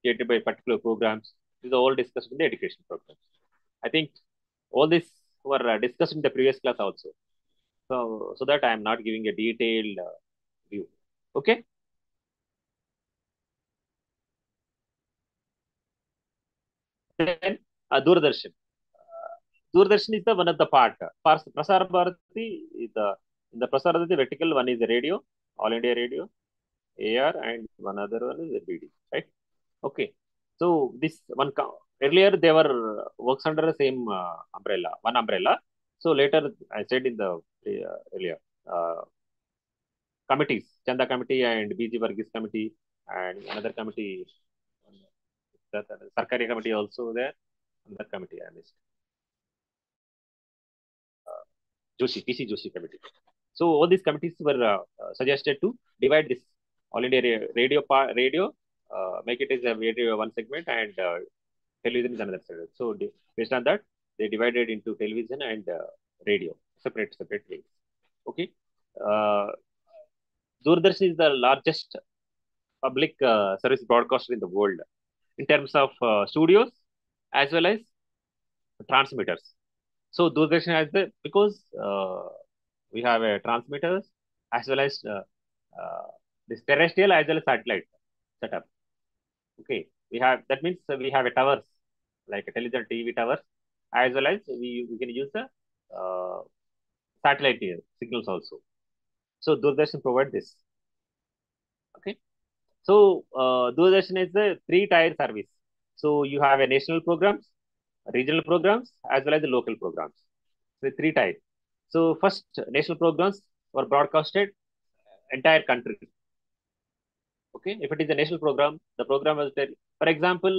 created by particular programs. These are all discussed in the education programs. I think all this were discussed in the previous class also. So that I am not giving a detailed view. Okay. Then Doordarshan. Doordarshan is the one of the part. Prasar Bharati is the in the Prasar Bharati vertical one is the radio, All India Radio, AR, and one other one is the BD, right? Okay. So this one earlier they were works under the same umbrella, one umbrella. So later I said in the earlier committees, Chanda committee and BG Varghese committee and another committee, that Sarkari committee also there. Another committee I missed. PC Joshi committee. So all these committees were suggested to divide this All India radio, make it as a radio one segment and television is another segment. So based on that, they divided into television and radio, separate wings. Okay. Uh, Doordarshan is the largest public service broadcaster in the world in terms of studios as well as transmitters. So Doordarshan has because we have a transmitters as well as this terrestrial as well as satellite setup. Okay, we have that means we have a towers like a television TV towers as well as we can use the uh, satellite signals also. So Doordarshan provide this. Okay. So Doordarshan is a three-tier service. So you have a national programs, regional programs, as well as the local programs. So three types. So first, national programs were broadcasted entire country. Okay, if it is a national program, the program was there. For example,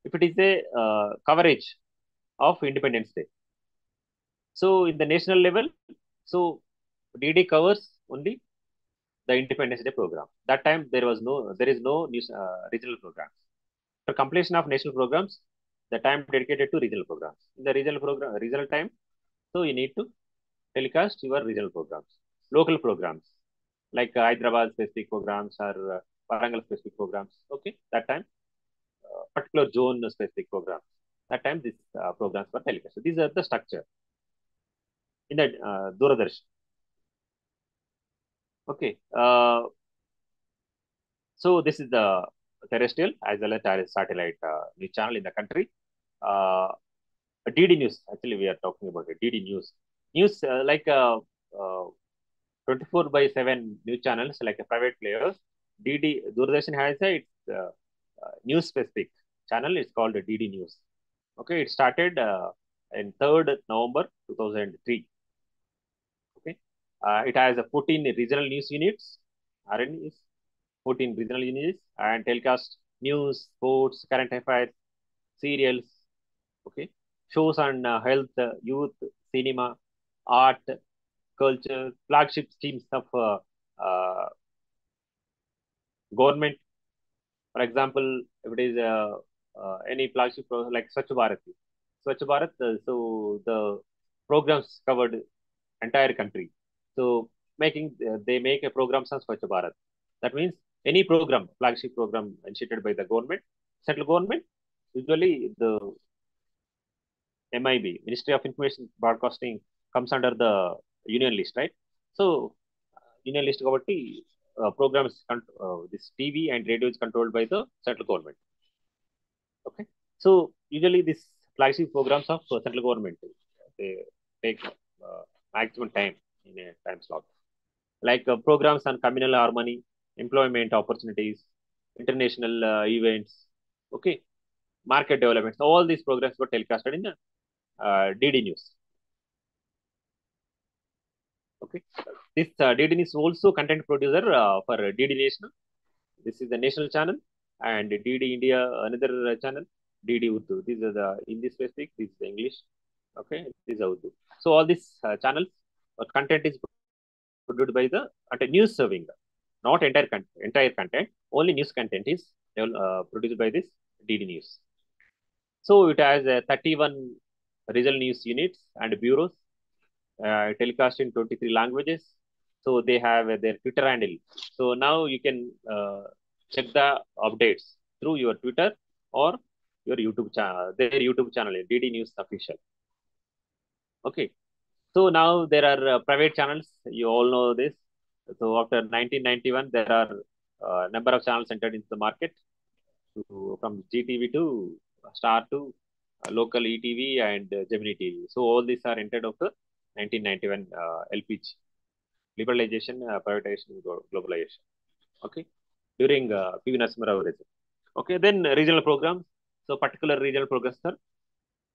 if it is a coverage of Independence Day, so in the national level, so DD covers only the Independence Day program. That time there is no news, regional programs. For completion of national programs, the time dedicated to regional programs. In the regional time, so you need to telecast your regional programs, local programs like Hyderabad specific programs or Warangal specific programs. Okay, that time particular zone specific programs. That time these programs were telecast. So these are the structure in the Doordarshan. Okay, so this is the terrestrial as well as satellite news channel in the country. DD News. Actually, we are talking about it. DD News. News like 24 by 7 news channels like a private players. DD Doordarshan has its news specific channel. It's called DD News. Okay, it started in 3rd November 2003. Okay, it has 14 regional news units. RNUs, 14 regional units and telecast news, sports, current affairs, serials. Okay, shows on health, youth, cinema, art, culture, flagship schemes of government. For example, if it is any flagship program like Swachh Bharat, so the programs covered entire country. So they make a program on Swachh Bharat. That means any program, flagship program initiated by the government, central government, usually the MIB, Ministry of Information Broadcasting, comes under the union list, right? So union list కాబట్టి programs this TV and radio is controlled by the central government. Okay, so usually this flagship programs of central government they take maximum time in a time slot, like programs on communal harmony, employment opportunities, international events. Okay, market developments. All these programs were telecasted in the DD News. Okay, this DD News also content producer for DD National. This is the national channel, and DD India another channel. DD Urdu. These are the Hindi specific. This is the English. Okay, this is Urdu. So all these channels content is produced by the news serving, not entire content. Only news content is produced by this DD News. So it has 31 regional news units and bureaus, telecast in 23 languages. So they have their Twitter handle. So now you can check the updates through your Twitter or your YouTube channel, their YouTube channel, DD News Official. Okay. So now there are private channels. You all know this. So after 1991, there are number of channels entered into the market, from GTV to Star to local ETV and Gemini TV. So all these are entered after 1991 LPG, liberalization, privatization, globalization. Okay, during PV Narasimha Rao regime. Okay, then regional programs. So particular regional programs are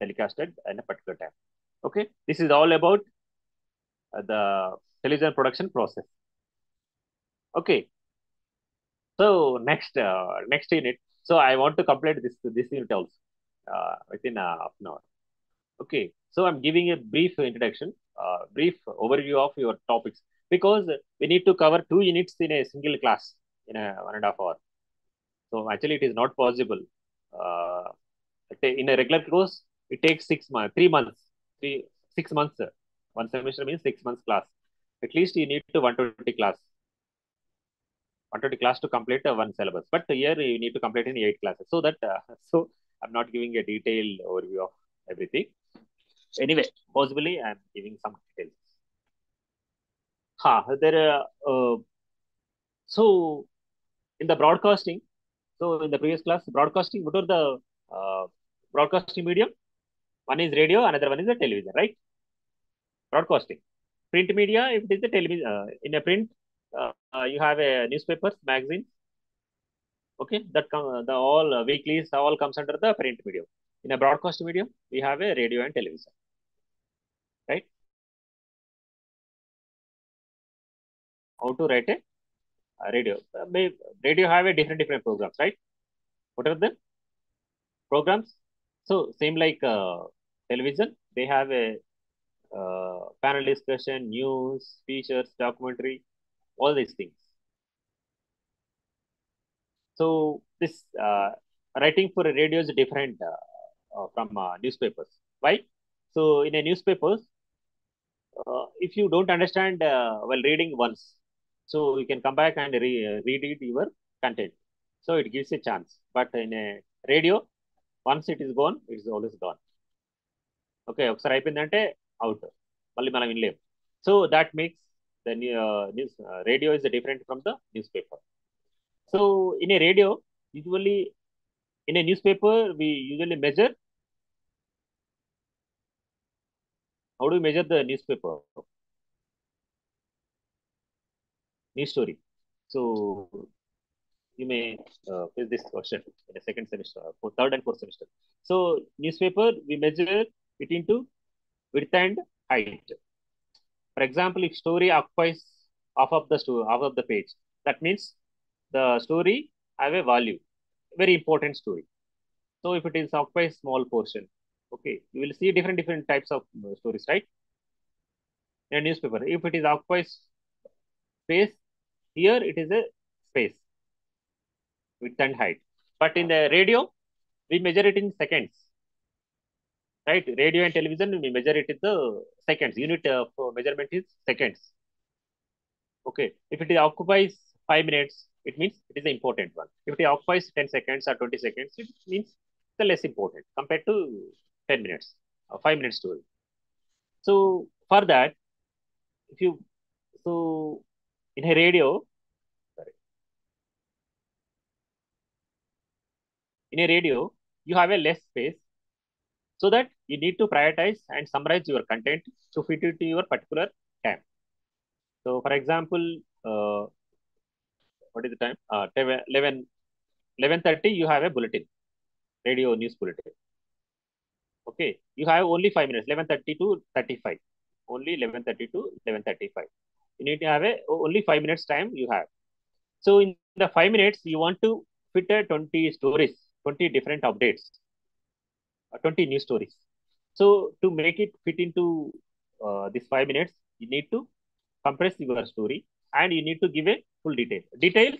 telecasted at a particular time. Okay, this is all about the television production process. Okay, so next unit. So I want to complete this unit also within half an hour. Okay, so I'm giving a brief introduction, brief overview of your topics, because we need to cover 2 units in a single class in a 1.5 hour. So actually, it is not possible. In a regular course, it takes 6 months, 3 months, 6 months. One semester means 6 months class. At least you need to 120 class. 120 class to complete one syllabus. But here you need to complete in 8 classes. So that so I'm not giving a detailed overview of everything. Anyway, possibly I'm giving some details. So in the broadcasting, so in the previous class, broadcasting, what are the broadcasting medium? One is radio, another one is the television, right? Broadcasting. Print media, if it is a television, in a print, you have a newspapers, magazines. Okay, that come the all weeklies all comes under the print medium. In a broadcast medium, we have a radio and television, right? How to write a radio? Radio have a different programs, right? What are the programs? So same like television, they have a panel discussion, news, features, documentary, all these things. So this writing for a radio is different from newspapers. Why? So in a newspapers, if you don't understand while reading once, so you can come back and read it your content. So it gives a chance. But in a radio, once it is gone, it is always gone. Okay ఒకసారి అయిపోయిందంటే out మళ్ళీ మనం వినలేం so that makes the news radio is different from the newspaper so in a radio usually in a newspaper we usually measure how do measure the newspaper news story so you may face this question in a second semester for third and fourth semester so newspaper we measure it into width and height. For example, if story occupies half of the page, that means the story have a value, very important story. So if it is occupies small portion, okay, you will see different types of stories, right? In a newspaper, if it is occupies space, here it is a space, width and height. But in the radio, we measure it in seconds, right? Radio and television, we measure it in the seconds. Unit of measurement is seconds. Okay, if it occupies 5 minutes, it means it is the important one. If it occupies 10 seconds or 20 seconds, it means the less important compared to 10 minutes or 5 minutes story. So for that, if you so in a radio, sorry, in a radio, you have a less space so that you need to prioritize and summarize your content to fit it to your particular time. So for example, what is the time? 11:30, you have a bulletin, radio news bulletin. Okay, you have only 5 minutes, 11:30 to 35. Only 11:30 to 11:35. You need to have only 5 minutes time you have. So in the 5 minutes, you want to fit 20 stories, 20 different updates, 20 news stories. So to make it fit into this 5 minutes, you need to compress your story and you need to give a full detail. Detail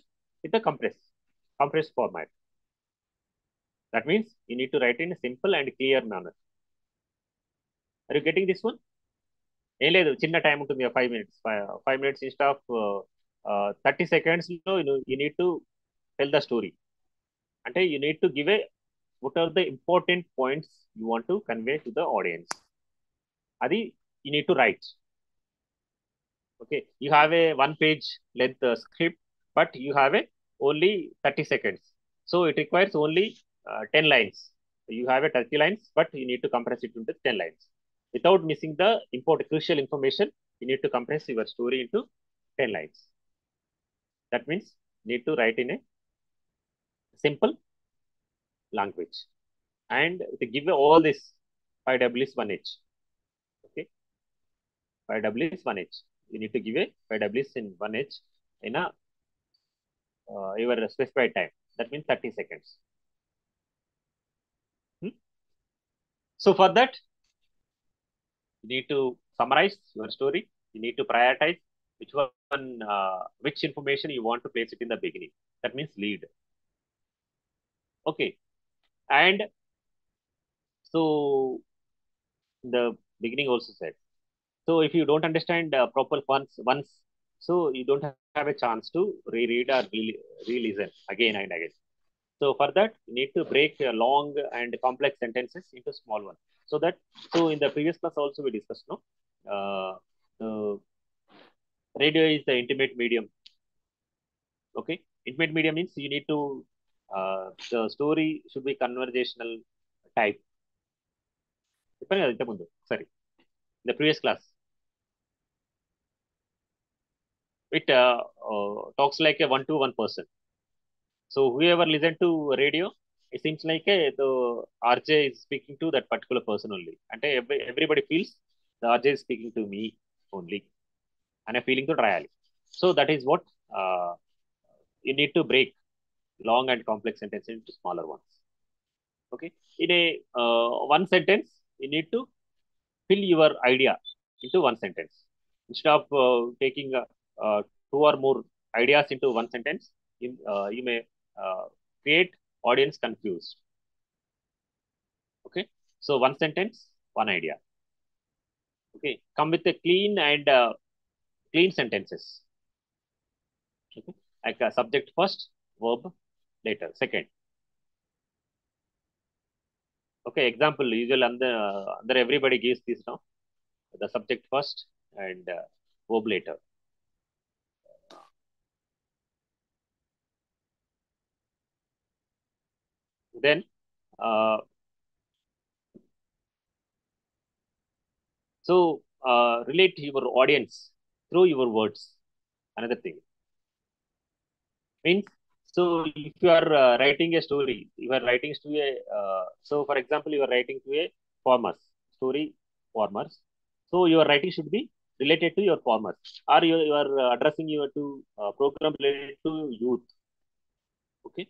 with a compressed format. That means you need to write in a simple and clear manner. Are you getting this one? ఏం లేదు చిన్న time ఉంటుంది 5 minutes 5 minutes instead of 30 seconds you need to tell the story అంటే you need to give a what are the important points you want to convey to the audience adi you need to write okay you have a one page length script but you have a only 30 seconds so it requires only 10 lines you have a 30 lines but you need to compress it into 10 lines without missing the important crucial information you need to compress your story into 10 lines that means you need to write in a simple language and to give all this 5W is 1H okay 5W is 1H you need to give a 5W in 1H in a your specified time that means 30 seconds so for that you need to summarize your story you need to prioritize which information you want to place it in the beginning that means lead okay and so the beginning also said so if you don't understand proper once so you don't have a chance to reread or re-listen again and again so for that you need to break long and complex sentences into small ones so that so in the previous class also we discussed no uh, radio is the intimate medium okay intimate medium means you need to the story should be conversational type చెప్పాను కదా ఇంతకుముందు సరే the previous class it talks like a one-to-one person. So whoever listen to radio, it seems like the RJ is speaking to that particular person only. And everybody feels the RJ is speaking to me only. And a feeling to trial. So that is what you need to break long and complex sentences into smaller ones. Okay. In a one sentence, you need to fill your idea into one sentence. Instead of taking two or more ideas into one sentence, you may create audience confused. Okay. So one sentence, one idea. Okay. Come with a clean and clean sentences. Okay. Like subject first, verb later, second. Okay. Example, usually under everybody gives this now. The subject first and verb later. Then so relate to your audience through your words. Another thing means, so if you are writing a story, you are writing to a so for example, you are writing to a farmers story, farmers. So your writing should be related to your farmers, or you are addressing your to program related to youth. Okay,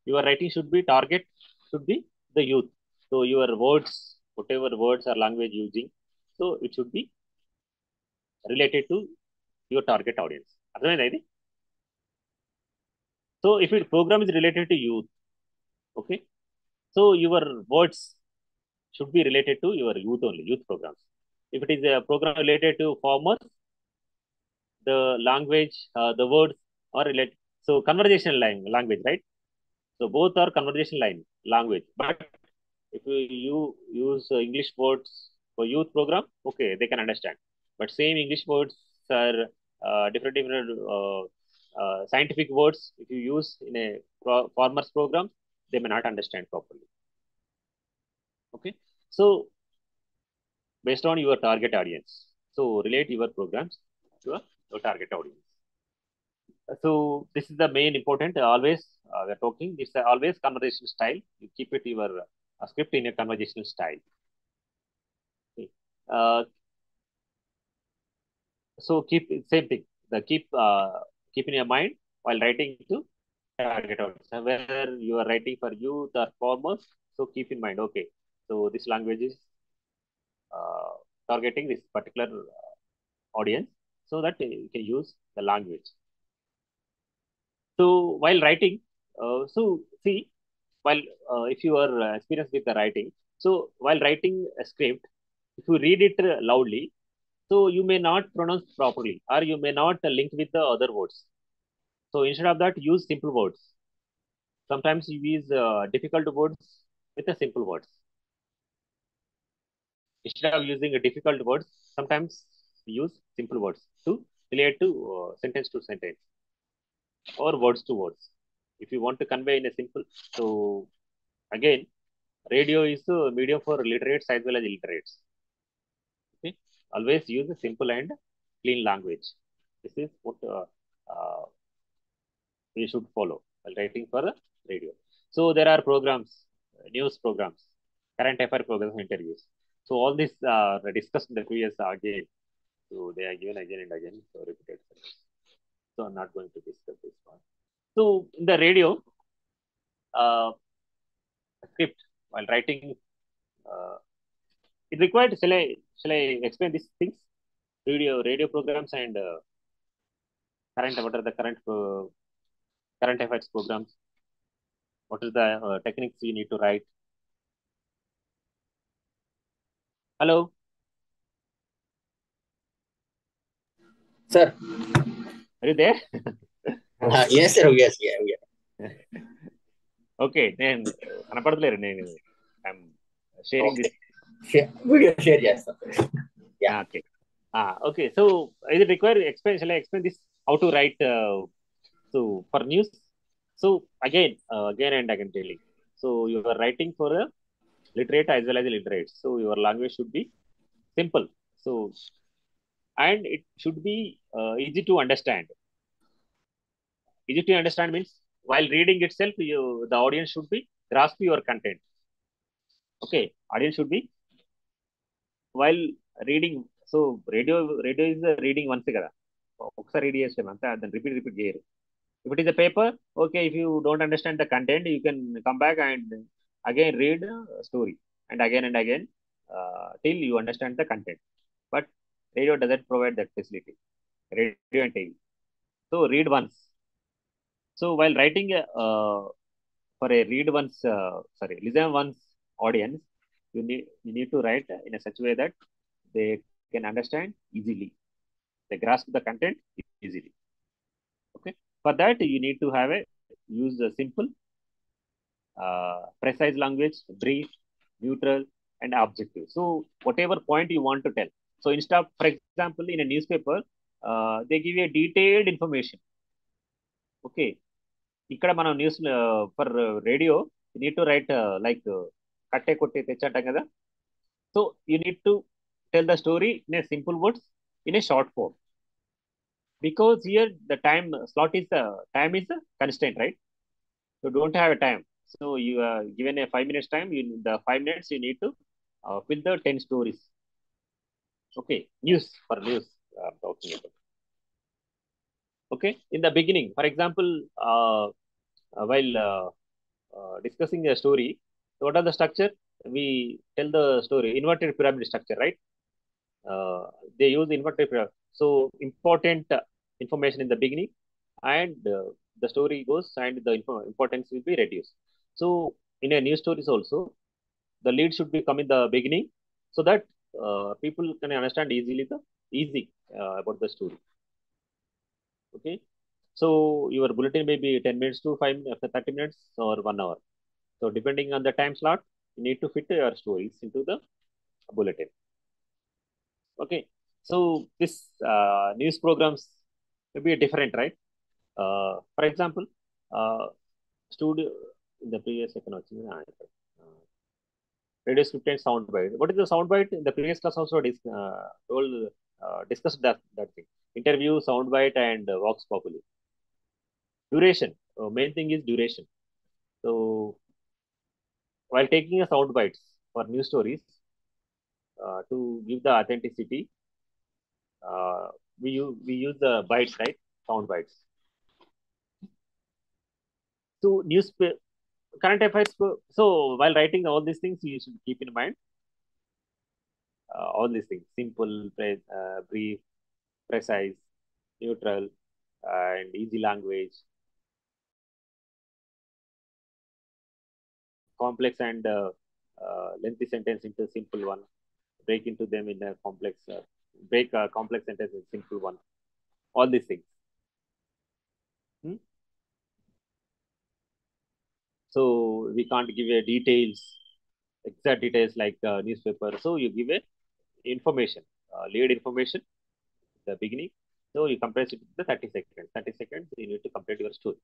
your writing should be target should be the youth. So your words, whatever words or language using, so it should be related to your target audience. అర్థమైందా ఇది? So if your program is related to youth, okay, so your words should be related to your youth only, youth programs. If it is a program related to farmers, the language, the words are related. So conversational language, right? So both are conversation language. But if you use English words for youth program, okay, they can understand. But same English words are different scientific words. If you use in a farmers program, they may not understand properly. Okay, so based on your target audience, so relate your programs to your target audience. So this is the main important. Always we are talking. It's always conversation style. You keep it your script in a conversational style. Okay. So keep same thing. The keep in your mind while writing to target audience. Whether you are writing for youth or farmers, so keep in mind. Okay, so this language is targeting this particular audience, so that you can use the language. So while writing, so see, while if you are experienced with the writing, so while writing a script, if you read it loudly, so you may not pronounce properly, or you may not link with the other words. So instead of that, use simple words. Sometimes you use difficult words with the simple words. Instead of using a difficult words, sometimes use simple words to relate to sentence to sentence or words to words. If you want to convey in a simple, so again, radio is a medium for literates as well as illiterates. Okay, always use a simple and clean language. This is what we should follow while writing for the radio. So there are programs, news programs, current affair programs, interviews. So all this discussed in the previous again. So they are given again and again. So repeated. So I'm not going to discuss this one. So in the radio script while writing, it required. Shall I explain these things? Radio programs and current. What are the current affairs programs? What is the techniques you need to write? Hello. Sir. Are you there? Yes, sir. Yes, yeah, yeah. Okay, నేను కనపడలేరు. నేను I'm sharing this video share చేస్తాం. Okay okay. So ఇది require explain shall I explain this how to write so for news. So again and again telling, so you are writing for a literate as well as illiterate, so your language should be simple. So and it should be easy to understand. Easy to understand means while reading itself, the audience should be grasp your content. Okay, audience should be while reading. So radio is reading once కదా, ఒకసారి read చేస్తాం అంతే, then repeat చేయరు. If it is a paper, okay, if you don't understand the content, you can come back and again read story and again till you understand the content. But radio doesn't provide that facility. Radio and TV. So read once. So while writing for a read once, listen once audience, you need to write in a such way that they can understand easily. They grasp the content easily. Okay. For that, you need to have a use a simple, precise language, brief, neutral, and objective. So whatever point you want to tell. So instead of, for example, in a newspaper, they give you a detailed information. Okay. ఇక్కడ మనం news for radio need to write like కట్టే కొట్టే తెచ్చంటాం కదా. So you need to tell the story in a simple words in a short form, because here the time is a constraint, right? So don't have a time. So you are given a 5 minutes time. The 5 minutes you need to fill the 10 stories. Okay, news for news talking about. Okay, in the beginning, for example, while discussing a story, what are the structure? We tell the story inverted pyramid structure, right? Uh, they use inverted pyramid. So important information in the beginning, and the story goes, and the importance will be reduced. So in a news stories also, the lead should be come in the beginning, so that people can understand easy about the story. Okay, so your bulletin may be 10 minutes to 30 minutes or 1 hour. So depending on the time slot, you need to fit your stories into the bulletin. Okay, so this news programs may be different, right? For example, studio in the previous radio script and sound bite. What is the sound bite? In the previous class also discussed that thing. Interview, sound bite, and vox populi. Duration. Main thing is duration. So while taking a sound bites for news stories, to give the authenticity, uh, we use the bites, right? Sound bites. So current affairs. So while writing all these things, you should keep in mind all these things: simple, brief, precise, neutral, and easy language, complex and lengthy sentence into simple one, break into them in a break a complex sentence in simple one. All these things. Hmm? So we can't give a exact details like newspaper. So you give a information, lead information, the beginning. So you compress it to the 30 seconds. 30 seconds, you need to complete your story.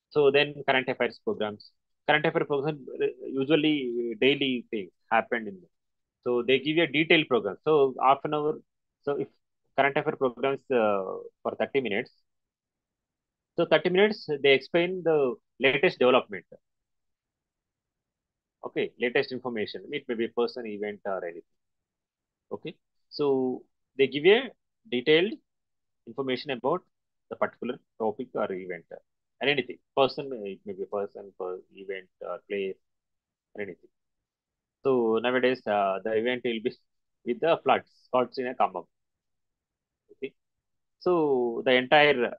So then current affairs programs. Current affairs programs usually daily things happened in them. So they give you a detailed program. So half an hour. So if current affairs programs for 30 minutes, so 30 minutes they explain the latest development. Okay, latest information. It may be a person, event, or anything. Okay, so they give you a detailed information about the particular topic or event or anything. Person, it may be person, per event, or place, or anything. So nowadays, the event will be with the floods in a Kambam. Okay, so the entire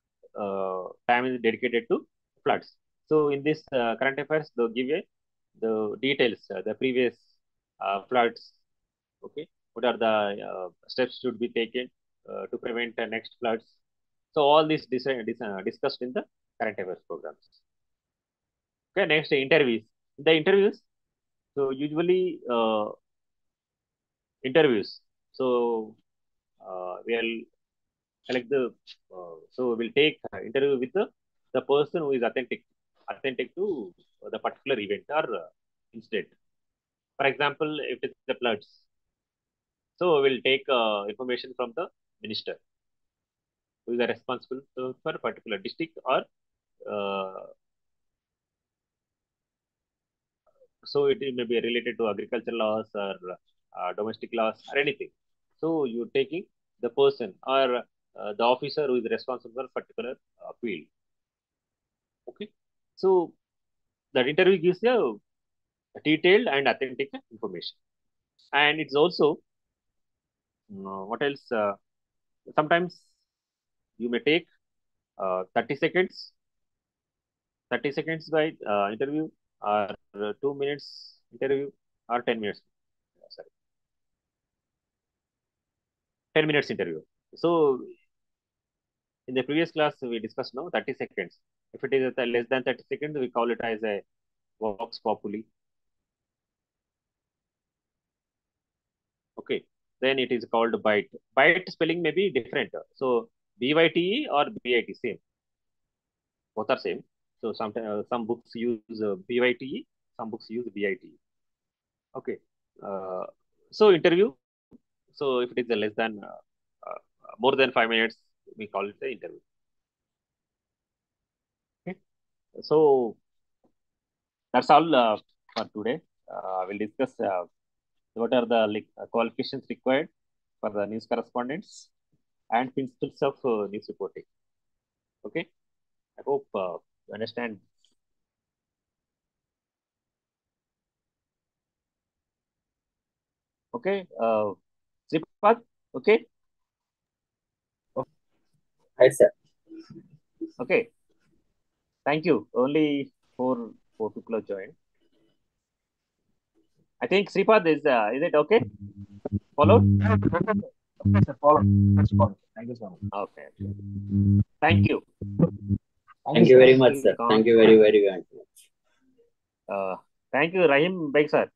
time is dedicated to floods. So in this current affairs, they'll give you the details, the previous floods. Okay, what are the steps should be taken to prevent next floods? So all this discussed in the current affairs programs. Okay, next interviews. The interviews. So usually interviews. So we'll select so we'll take interview with the person who is authentic to the particular event or incident. For example, if it's the floods, So we'll take information from the minister who is responsible for a particular district, or so it may be related to agricultural laws or domestic laws or anything. So you're taking the person or the officer who is responsible for a particular field. Okay. So that interview gives you detailed and authentic information. And it's also, what else? Sometimes you may take 30 seconds, 30 seconds by interview, or 2 minutes interview, or 10 minutes. Sorry, 10 minutes interview. So in the previous class, we discussed now 30 seconds. If it is less than 30 seconds, we call it as a vox populi. Okay. Then it is called byte. Byte spelling may be different. So BYTE or BIT, same. Both are same. So some books use BYTE, some books use BITE. Okay. Uh, so interview. So if it is less than more than 5 minutes, we call it the interview. Okay. So that's all for today. We'll discuss what are the qualifications required for the news correspondents and principles of news reporting. Okay. I hope you understand. Okay. Sripad, okay. Hi, sir. Okay. Thank you. Only four people have joined. I think Sripad is it okay? Followed? Okay, sir. Follow. That's fine. Thank you so much. Okay. Thank you. Thank you very Next much, will sir. come. Thank you very, very much. Thank you, Rahim Beg sir.